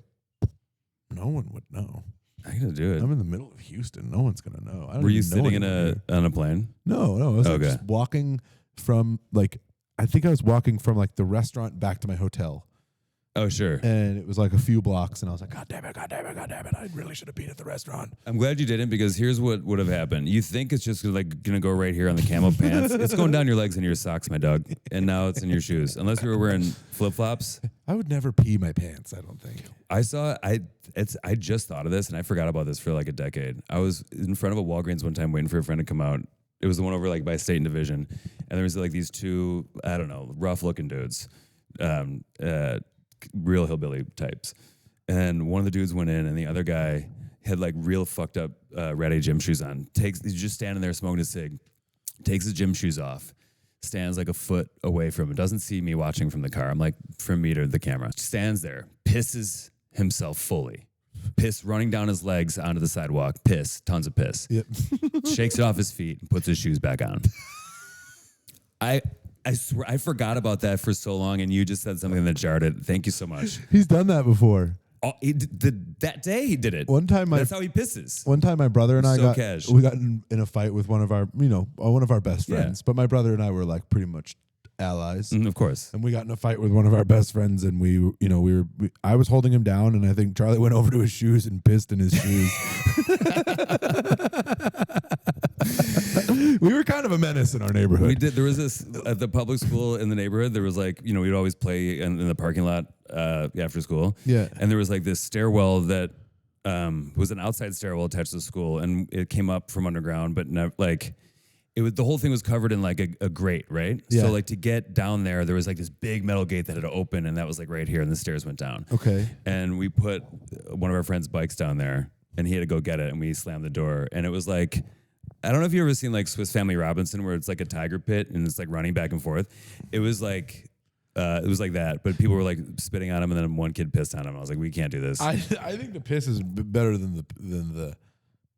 no one would know. I gotta do it. I'm in the middle of Houston. No one's gonna know. Were you sitting on a plane? No. I was like, just walking from like, I think I was walking from like the restaurant back to my hotel. Oh, sure. And it was like a few blocks, and I was like, God damn it. I really should have peed at the restaurant. I'm glad you didn't, because here's what would have happened. You think it's just like going to go right here on the camo pants. It's going down your legs and your socks, my dog. And now it's in your shoes. Unless you were wearing flip-flops. I would never pee my pants, I don't think. I just thought of this, and I forgot about this for like a decade. I was in front of a Walgreens one time waiting for a friend to come out. It was the one over like by State and Division. And there was like these two, I don't know, rough-looking dudes. Real hillbilly types, and one of the dudes went in, and the other guy had like real fucked up ratty gym shoes on. He's just standing there smoking a cig, takes his gym shoes off, stands like a foot away from him, doesn't see me watching from the car. I'm like from me to the camera. Stands there, pisses himself fully, piss running down his legs onto the sidewalk, tons of piss. Yep. Shakes it off his feet and puts his shoes back on. I swear, I forgot about that for so long, and you just said something that jarred it. Thank you so much. He's done that before. Oh, that day he did it. One time, that's how he pisses. One time, my brother and I got in a fight with one of our best friends. But my brother and I were like pretty much allies, of course. And we got in a fight with one of our best friends, and I was holding him down, and I think Charlie went over to his shoes and pissed in his shoes. We were kind of a menace in our neighborhood. We did. There was this at the public school in the neighborhood. There was like, we'd always play in the parking lot after school. Yeah. And there was like this stairwell that was an outside stairwell attached to the school, and it came up from underground, but the whole thing was covered in like a grate, right? Yeah. So like to get down there was like this big metal gate that had to open, and that was like right here, and the stairs went down. Okay. And we put one of our friends' bikes down there, and he had to go get it, and we slammed the door, and it was like, I don't know if you've ever seen like Swiss Family Robinson, where it's like a tiger pit and it's like running back and forth. It was like that, but people were like spitting on him, and then one kid pissed on him. I was like, we can't do this. I think the piss is better than the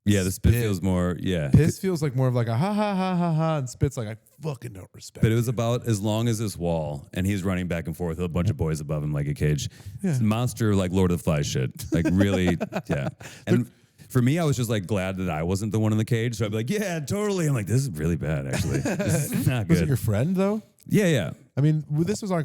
yeah, the spit feels more, yeah. Piss feels like more of like a ha ha ha ha ha, and spit's like, I fucking don't respect. But it was about as long as this wall, and he's running back and forth with a bunch of boys above him like a cage. Yeah. Monster, like Lord of the Flies shit. Like really, yeah. And for me, I was just like glad that I wasn't the one in the cage. So I'd be like, yeah, totally. I'm like, this is really bad, actually. This is not good. Was it your friend though? Yeah. I mean, this was our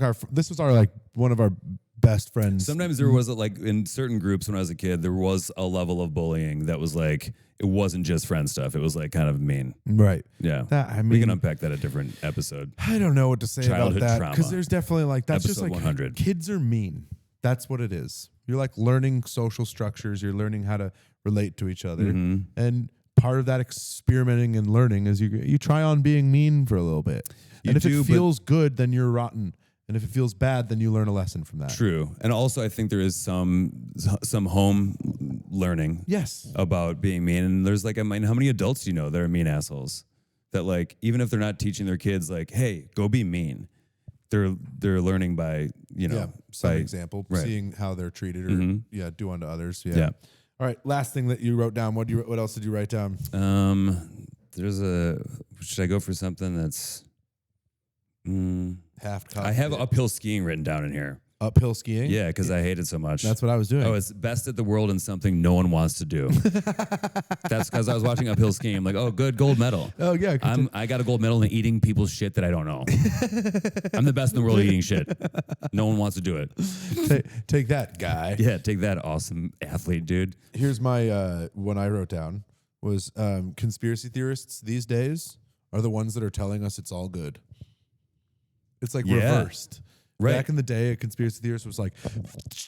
like one of our best friends. Sometimes there was like in certain groups when I was a kid, there was a level of bullying that was like, it wasn't just friend stuff. It was like kind of mean. Right. Yeah. We can unpack that a different episode. I don't know what to say Childhood about that. trauma. Because there's definitely like, that's Episode just like 100. Kids are mean. That's what it is. You're like learning social structures. You're learning how to relate to each other. Mm-hmm. And part of that experimenting and learning is you try on being mean for a little bit. And if it feels good, then you're rotten. And if it feels bad, then you learn a lesson from that. True. And also I think there is some home learning about being mean. And there's like, I mean, how many adults do you know that are mean assholes? That like, even if they're not teaching their kids like, hey, go be mean, they're learning by, some example, seeing how they're treated or do unto others. Yeah. All right. Last thing that you wrote down. What else did you write down? Should I go for something that's half-cocked? I have uphill skiing written down in here. Uphill skiing? Yeah, because I hate it so much. That's what I was doing. Oh, it's best at the world in something no one wants to do. That's because I was watching uphill skiing. I'm like, oh, good, gold medal. Oh, yeah. I got a gold medal in eating people's shit that I don't know. I'm the best in the world at eating shit. No one wants to do it. Take that, guy. Yeah, take that, awesome athlete, dude. Here's my one I wrote down was conspiracy theorists these days are the ones that are telling us it's all good. It's like reversed. Right. Back in the day, a conspiracy theorist was like,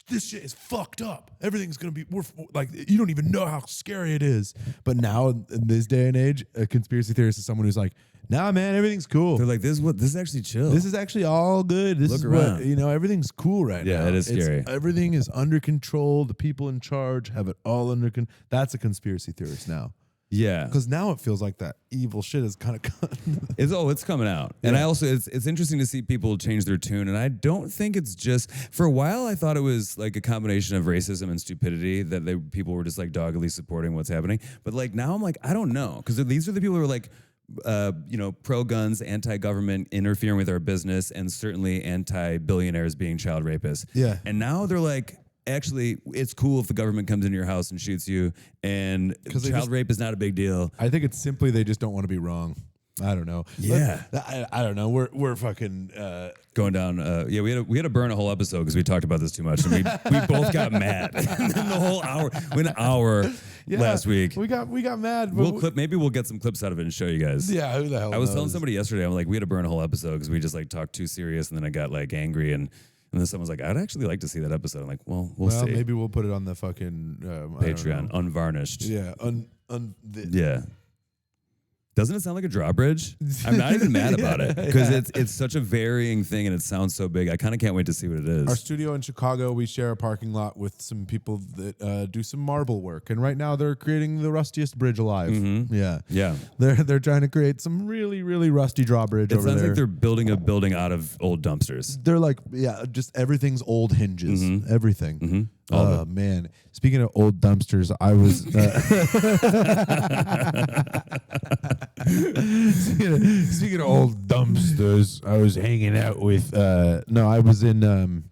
this shit is fucked up. Everything's going to be, like, you don't even know how scary it is. But now, in this day and age, a conspiracy theorist is someone who's like, nah, man, everything's cool. They're like, this is actually chill. This is actually all good. This Look is around. what, everything's cool right now. Yeah, it is scary. Everything is under control. The people in charge have it all under control. That's a conspiracy theorist now. Yeah. Because now it feels like that evil shit is kind of It's coming out. And I also it's interesting to see people change their tune. And I don't think it's just for a while I thought it was like a combination of racism and stupidity that people were just like doggedly supporting what's happening. But like now I'm like, I don't know. Because these are the people who are like pro guns, anti-government, interfering with our business, and certainly anti-billionaires being child rapists. Yeah. And now they're like, actually, it's cool if the government comes into your house and shoots you, and child rape is not a big deal. I think it's simply they just don't want to be wrong. I don't know. Yeah. I don't know. We're fucking going down. We had to burn a whole episode because we talked about this too much, and we both got mad. And the whole hour, an hour last week. We got mad. Maybe we'll get some clips out of it and show you guys. Yeah, who the hell I was knows? telling somebody yesterday, I'm like, we had to burn a whole episode because we just like talked too serious, and then I got like angry and then someone's like, I'd actually like to see that episode. I'm like, well, we'll see. Maybe we'll put it on the fucking Patreon, unvarnished. Yeah, yeah. Doesn't it sound like a drawbridge? I'm not even mad about it because it's such a varying thing and it sounds so big. I kind of can't wait to see what it is. Our studio in Chicago, we share a parking lot with some people that do some marble work, and right now they're creating the rustiest bridge alive. Mm-hmm. Yeah, they're trying to create some really really rusty drawbridge over there. It sounds like they're building a building out of old dumpsters. They're like, just everything's old hinges, everything. Mm-hmm. Oh man! Speaking of old dumpsters, I was speaking of old dumpsters. I was hanging out with I was in an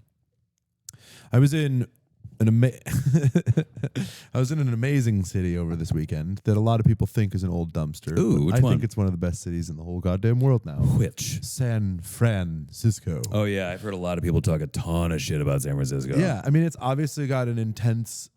amazing city over this weekend that a lot of people think is an old dumpster. Ooh, which I one? think it's one of the best cities in the whole goddamn world now. Which? San Francisco. Oh yeah, I've heard a lot of people talk a ton of shit about San Francisco. Yeah, I mean it's obviously got an intense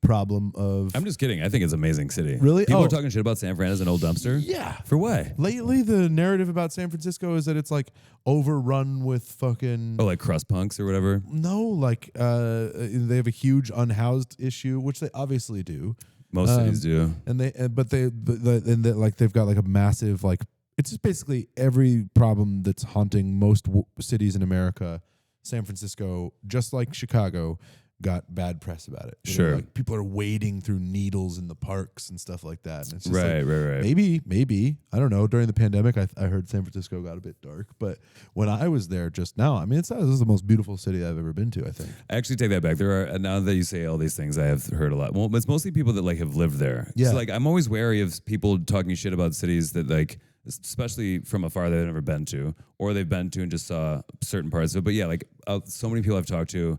problem of. I'm just kidding. I think it's an amazing city. Really? People are talking shit about San Fran as an old dumpster? Yeah. For what? Lately, the narrative about San Francisco is that it's like overrun with fucking. Oh, like crust punks or whatever? No, like they have a huge unhoused issue, which they obviously do. Most cities do. And they've got like a massive like. It's just basically every problem that's haunting most cities in America. San Francisco, just like Chicago, got bad press about it. Sure. Like people are wading through needles in the parks and stuff like that. And it's just right. Maybe, I don't know. During the pandemic, I heard San Francisco got a bit dark. But when I was there just now, I mean, this is the most beautiful city I've ever been to, I think. I actually take that back. There are, now that you say all these things, I have heard a lot. Well, it's mostly people that like have lived there. Yeah. So like, I'm always wary of people talking shit about cities that like, especially from afar they've never been to, or they've been to and just saw certain parts of it. But yeah, like so many people I've talked to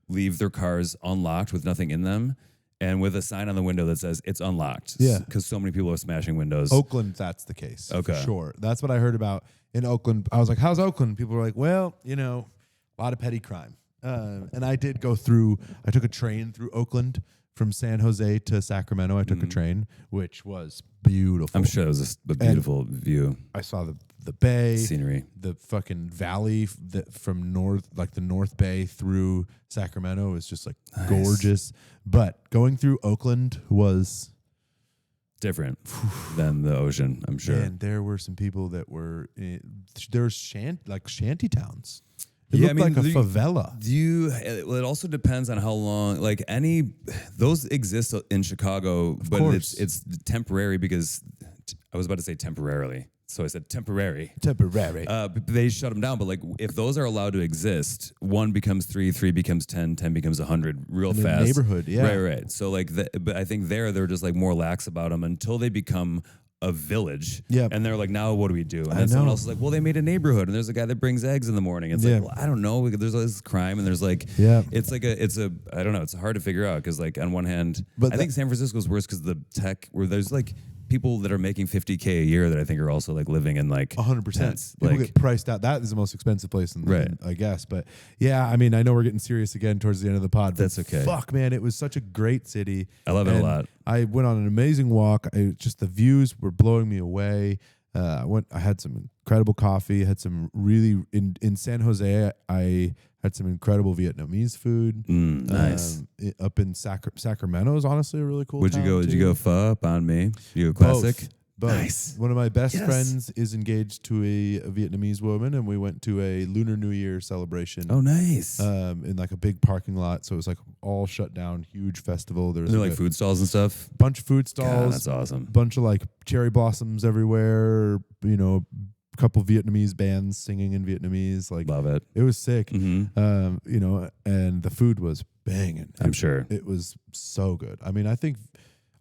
leave their cars unlocked with nothing in them and with a sign on the window that says it's unlocked. Yeah. Because so many people are smashing windows. Oakland, that's the case. Okay. For sure. That's what I heard about in Oakland. I was like, how's Oakland? People were like, well, a lot of petty crime. And I did I took a train through Oakland from San Jose to Sacramento. I took a train, which was beautiful. I'm sure it was a beautiful view. I saw the bay, Scenery. the fucking valley from the North Bay through Sacramento is just like gorgeous. But going through Oakland was different than the ocean, I'm sure. And there were some people that were there's shanty towns. It looked like a favela. It also depends on how long. Like those exist in Chicago, but it's temporary because I was about to say temporarily. So I said temporary. They shut them down. But like, if those are allowed to exist, 1 becomes 3, 3 becomes 10, 10 becomes 100 real in fast. The neighborhood, yeah. Right. So like, but I think they're just like more lax about them until they become a village. Yeah. And they're like, now what do we do? And I then someone know. else is like, well, they made a neighborhood, and there's a guy that brings eggs in the morning. It's Yeah. like, well, I don't know. There's all this crime, and there's like, Yeah. it's I don't know. It's hard to figure out because like on one hand, But I think San Francisco's worse because the tech where there's like people that are making $50K a year that I think are also like living in like 100%. tents. People Like, get priced out. That is the most expensive place Right. I guess. But yeah, I mean, I know we're getting serious again towards the end of the pod. But That's okay. Fuck, man, it was such a great city. I love it a And lot. I went on an amazing walk. Just the views were blowing me away. I had some incredible coffee. Had some really in San Jose. I had some incredible Vietnamese food. Nice. Up in Sacramento is honestly a really cool. Would you town go? Did you too. go pho on me? You go classic. Both. Nice. One of my best Yes. friends is engaged to a Vietnamese woman, and we went to a Lunar New Year celebration. Oh, nice. In like a big parking lot, so it was like all shut down, huge festival. There was Are there like food stalls and stuff? a bunch of food God, stalls, that's awesome. bunch of like cherry blossoms everywhere. You know, a couple Vietnamese bands singing in Vietnamese. Like Love it. it was sick. hmm You know, and the food was banging. I'm sure. It was so good. I mean, I think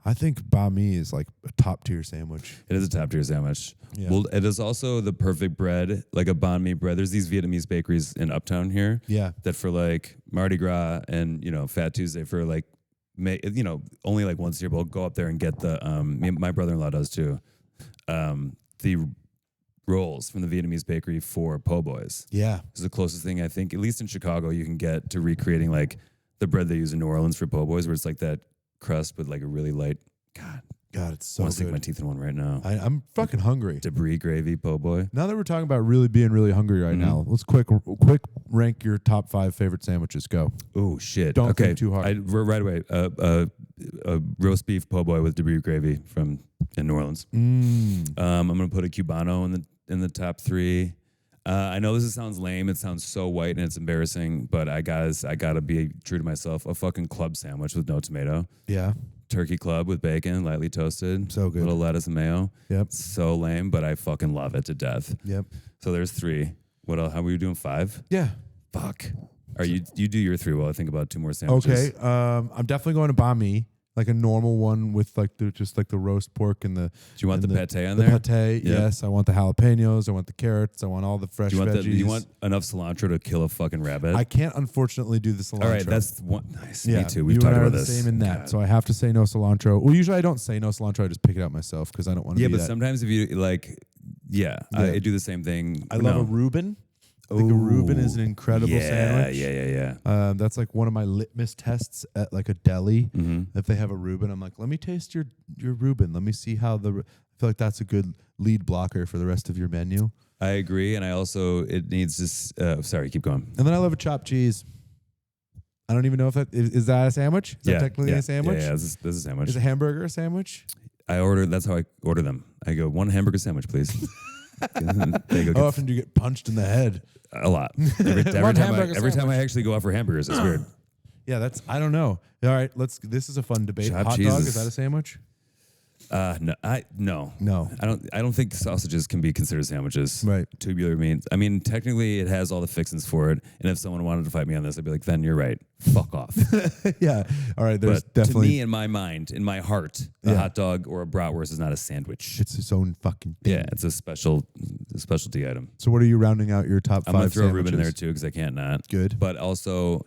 banh mi is like a top tier sandwich. It is a top tier sandwich. Yeah. Well, it is also the perfect bread, like a banh mi bread. There's these Vietnamese bakeries in Uptown here Yeah. that for like Mardi Gras and Fat Tuesday for like only like once a year, but we'll go up there and get the my brother-in-law does too. The rolls from the Vietnamese bakery for po' boys. Yeah. Is the closest thing I think, at least in Chicago, you can get to recreating like the bread they use in New Orleans for po' boys, where it's like that crust with like a really light. God, it's I so want to stick good. my teeth in one right now. I'm fucking hungry. Debris gravy po' boy. Now that we're talking about really being really hungry right Mm-hmm. now, let's quick rank your top 5 favorite sandwiches. Go. Oh shit! Don't okay, think too hard. Right away. A roast beef po' boy with debris gravy from in New Orleans. I'm gonna put a Cubano in the top 3. I know this sounds lame. It sounds so white and it's embarrassing, but I gotta be true to myself. A fucking club sandwich with no tomato. Yeah. Turkey club with bacon, lightly toasted. So good. Little lettuce and mayo. Yep. So lame, but I fucking love it to death. Yep. So there's 3. What else? How were you doing? 5? Yeah. Fuck. Are you do your 3 while I think about 2 more sandwiches? Okay. I'm definitely going to banh mi, like a normal one with like the roast pork and the. Do you want and the pate on the there? pate, Yeah. yes. I want the jalapenos. I want the carrots. I want all the fresh Do veggies. you want enough cilantro to kill a fucking rabbit? I can't unfortunately do the cilantro. All right, that's one. Nice. yeah. Me too. We've you talked and I are about the this. same in that, God. so I have to say no cilantro. Well, usually I don't say no cilantro. I just pick it out myself because I don't want to. Yeah, be but that. sometimes if you like, I do the same thing. I love a Reuben. I think a Reuben is an incredible sandwich. Yeah. That's like one of my litmus tests at like a deli. Mm-hmm. If they have a Reuben, I'm like, let me taste your Reuben. Let me see how I feel like that's a good lead blocker for the rest of your menu. I agree, and I also it needs this. Sorry, keep going. And then I love a chopped cheese. I don't even know if that is that a sandwich? Is that technically a sandwich? Yeah, this is a sandwich. Is a hamburger a sandwich? That's how I order them. I go 1 hamburger sandwich, please. They go How often do you get punched in the head? a lot. Every One time hamburger I actually go out for hamburgers, it's weird. Yeah, I don't know. All right, this is a fun debate. Chopped Hot cheese dog, is- is that a sandwich? No. No. I don't think sausages can be considered sandwiches. Right. Tubular meat. I mean, technically, it has all the fixings for it. And if someone wanted to fight me on this, I'd be like, then you're right. Fuck off. Yeah. All right, there's But definitely to me, in my mind, in my heart, a hot dog or a bratwurst is not a sandwich. it's its own fucking thing. Yeah, it's a specialty item. So what are you rounding out your top 5 I'm gonna throw sandwiches? Reuben in there too because I can't not. Good. But also,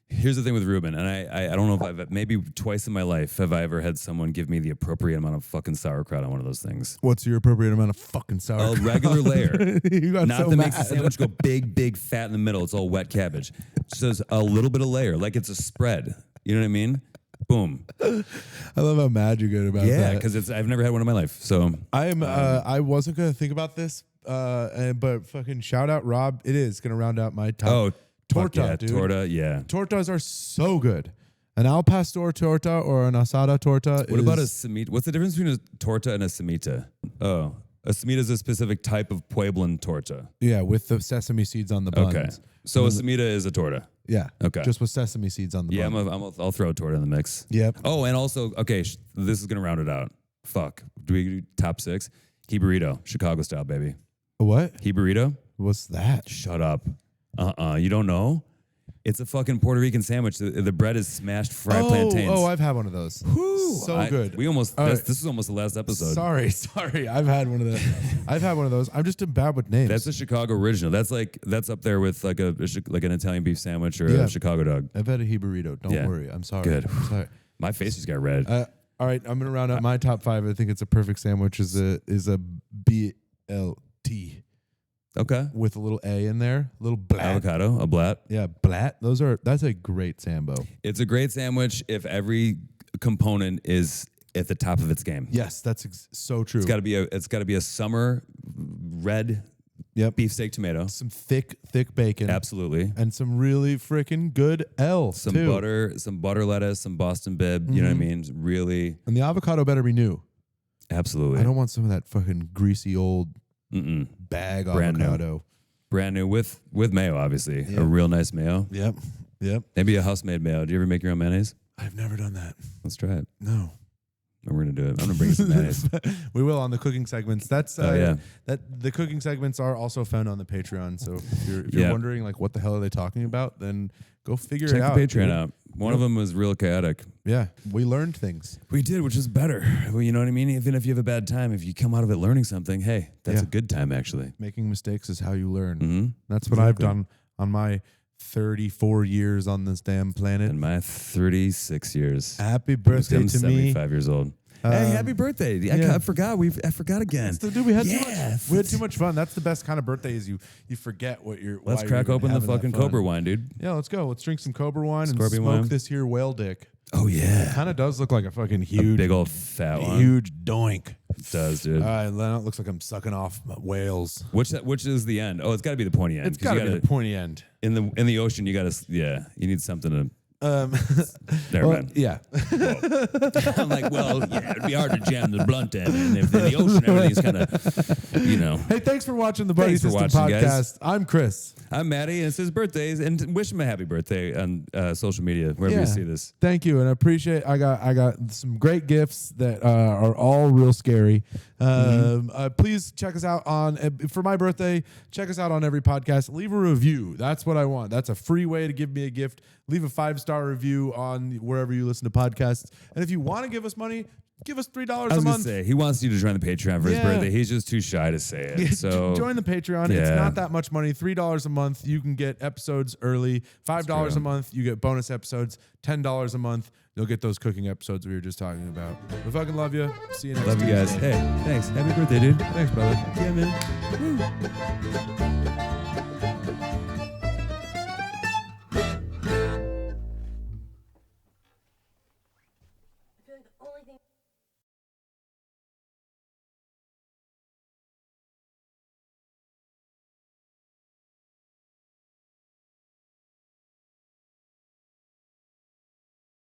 here's the thing with Reuben, and I don't know if I've maybe twice in my life have I ever had someone give me the appropriate amount of fucking sauerkraut on one of those things. What's your appropriate amount of fucking sauerkraut? A regular layer. You got Not so that makes the mad. sandwich go big, fat in the middle. It's all wet cabbage. Just a little bit of layer, like it's a spread. You know what I mean? Boom. I love how mad you get about Yeah, that. because I've never had one in my life. So I wasn't gonna think about this, but fucking shout out Rob. It is gonna round out my top. fuck torta, yeah, dude. torta, yeah. Tortas are so good. An al pastor torta or an asada torta. What about a semita? What's the difference between a torta and a semita? Oh, a semita is a specific type of Pueblan torta. Yeah, with the sesame seeds on the buns. Okay, so a semita is a torta. Yeah. Okay. Just with sesame seeds on the Yeah, bun. I'll throw a torta in the mix. Yep. Oh, and also, okay, this is gonna round it out. Fuck. Do we do top 6? Key burrito, Chicago style, baby. What? Key burrito. What's that? Shut up. You don't know? It's a fucking Puerto Rican sandwich. The bread is smashed fried plantains. Oh, I've had one of those. So good. We almost. This is almost the last episode. Sorry. I've had one of the. I've had one of those. I'm just bad with names. That's a Chicago original. That's up there with like an Italian beef sandwich or a Chicago dog. I've had a burrito. Don't worry. I'm sorry. Good. I'm sorry. My face just got red. All right, I'm gonna round up my top 5. I think it's a perfect sandwich. Is a BLT. Okay. With a little A in there, a little blat. Avocado, a blat. Yeah, blat. That's a great sambo. It's a great sandwich if every component is at the top of its game. Yes, that's so true. It's got to be a summer red beefsteak tomato. Some thick bacon. Absolutely. And some really freaking good L. Some butter lettuce, some Boston bib, you know what I mean? Really. And the avocado better be new. Absolutely. I don't want some of that fucking greasy old bag avocado. Brand new with mayo, obviously. A real nice mayo. Yep. Maybe a house-made mayo. Do you ever make your own mayonnaise? I've never done that. Let's try it. No. We're gonna do it. I'm gonna bring some mayonnaise. We will on the cooking segments. That's yeah. That the cooking segments are also found on the Patreon. So if you're wondering like what the hell are they talking about, then go figure it out. Check the Patreon out. One of them was real chaotic. Yeah, we learned things. We did, which is better. Well, you know what I mean? Even if you have a bad time, if you come out of it learning something, hey, that's a good time actually. Making mistakes is how you learn. Mm-hmm. That's what I've done on my 34 years on this damn planet. And my 36 years. Happy birthday to 75 years old. Hey, happy birthday. I forgot. I forgot again. Dude, we had too much fun. That's the best kind of birthday is you forget what you're. Let's crack open the fucking Cobra wine, dude. Yeah, let's go. Let's drink some Cobra wine and Scorpion smoke wine. this here whale dick. Oh, yeah. It kind of does look like a fucking huge. Big old fat one. Huge doink. It does, dude. It looks like I'm sucking off whales. Which is the end? Oh, it's got to be the pointy end. It's got to be the pointy end. In the ocean, you got to, you need something to. Never mind. Yeah. I'm like, it'd be hard to jam the blunt end. And if in the ocean, everything's kind of, Hey, thanks for watching the Buddy Thanks for System watching, podcast. guys. I'm Chris. I'm Matty, and it's his birthday, and wish him a happy birthday on social media, wherever you see this. Thank you, and I appreciate. I got some great gifts that are all real scary. Please check us out on for my birthday. Check us out on every podcast. Leave a review. That's what I want. That's a free way to give me a gift. Leave a 5-star review on wherever you listen to podcasts. And if you want to give us money, give us $3 a month. I was going to say, he wants you to join the Patreon for his birthday. He's just too shy to say it. So join the Patreon. It's not that much money. $3 a month, you can get episodes early. $5 a month, you get bonus episodes. $10 a month, you'll get those cooking episodes we were just talking about. We fucking love you. See you next Love you guys. Tuesday. Hey, thanks. Happy birthday, dude. Thanks, brother. Yeah, man. Woo.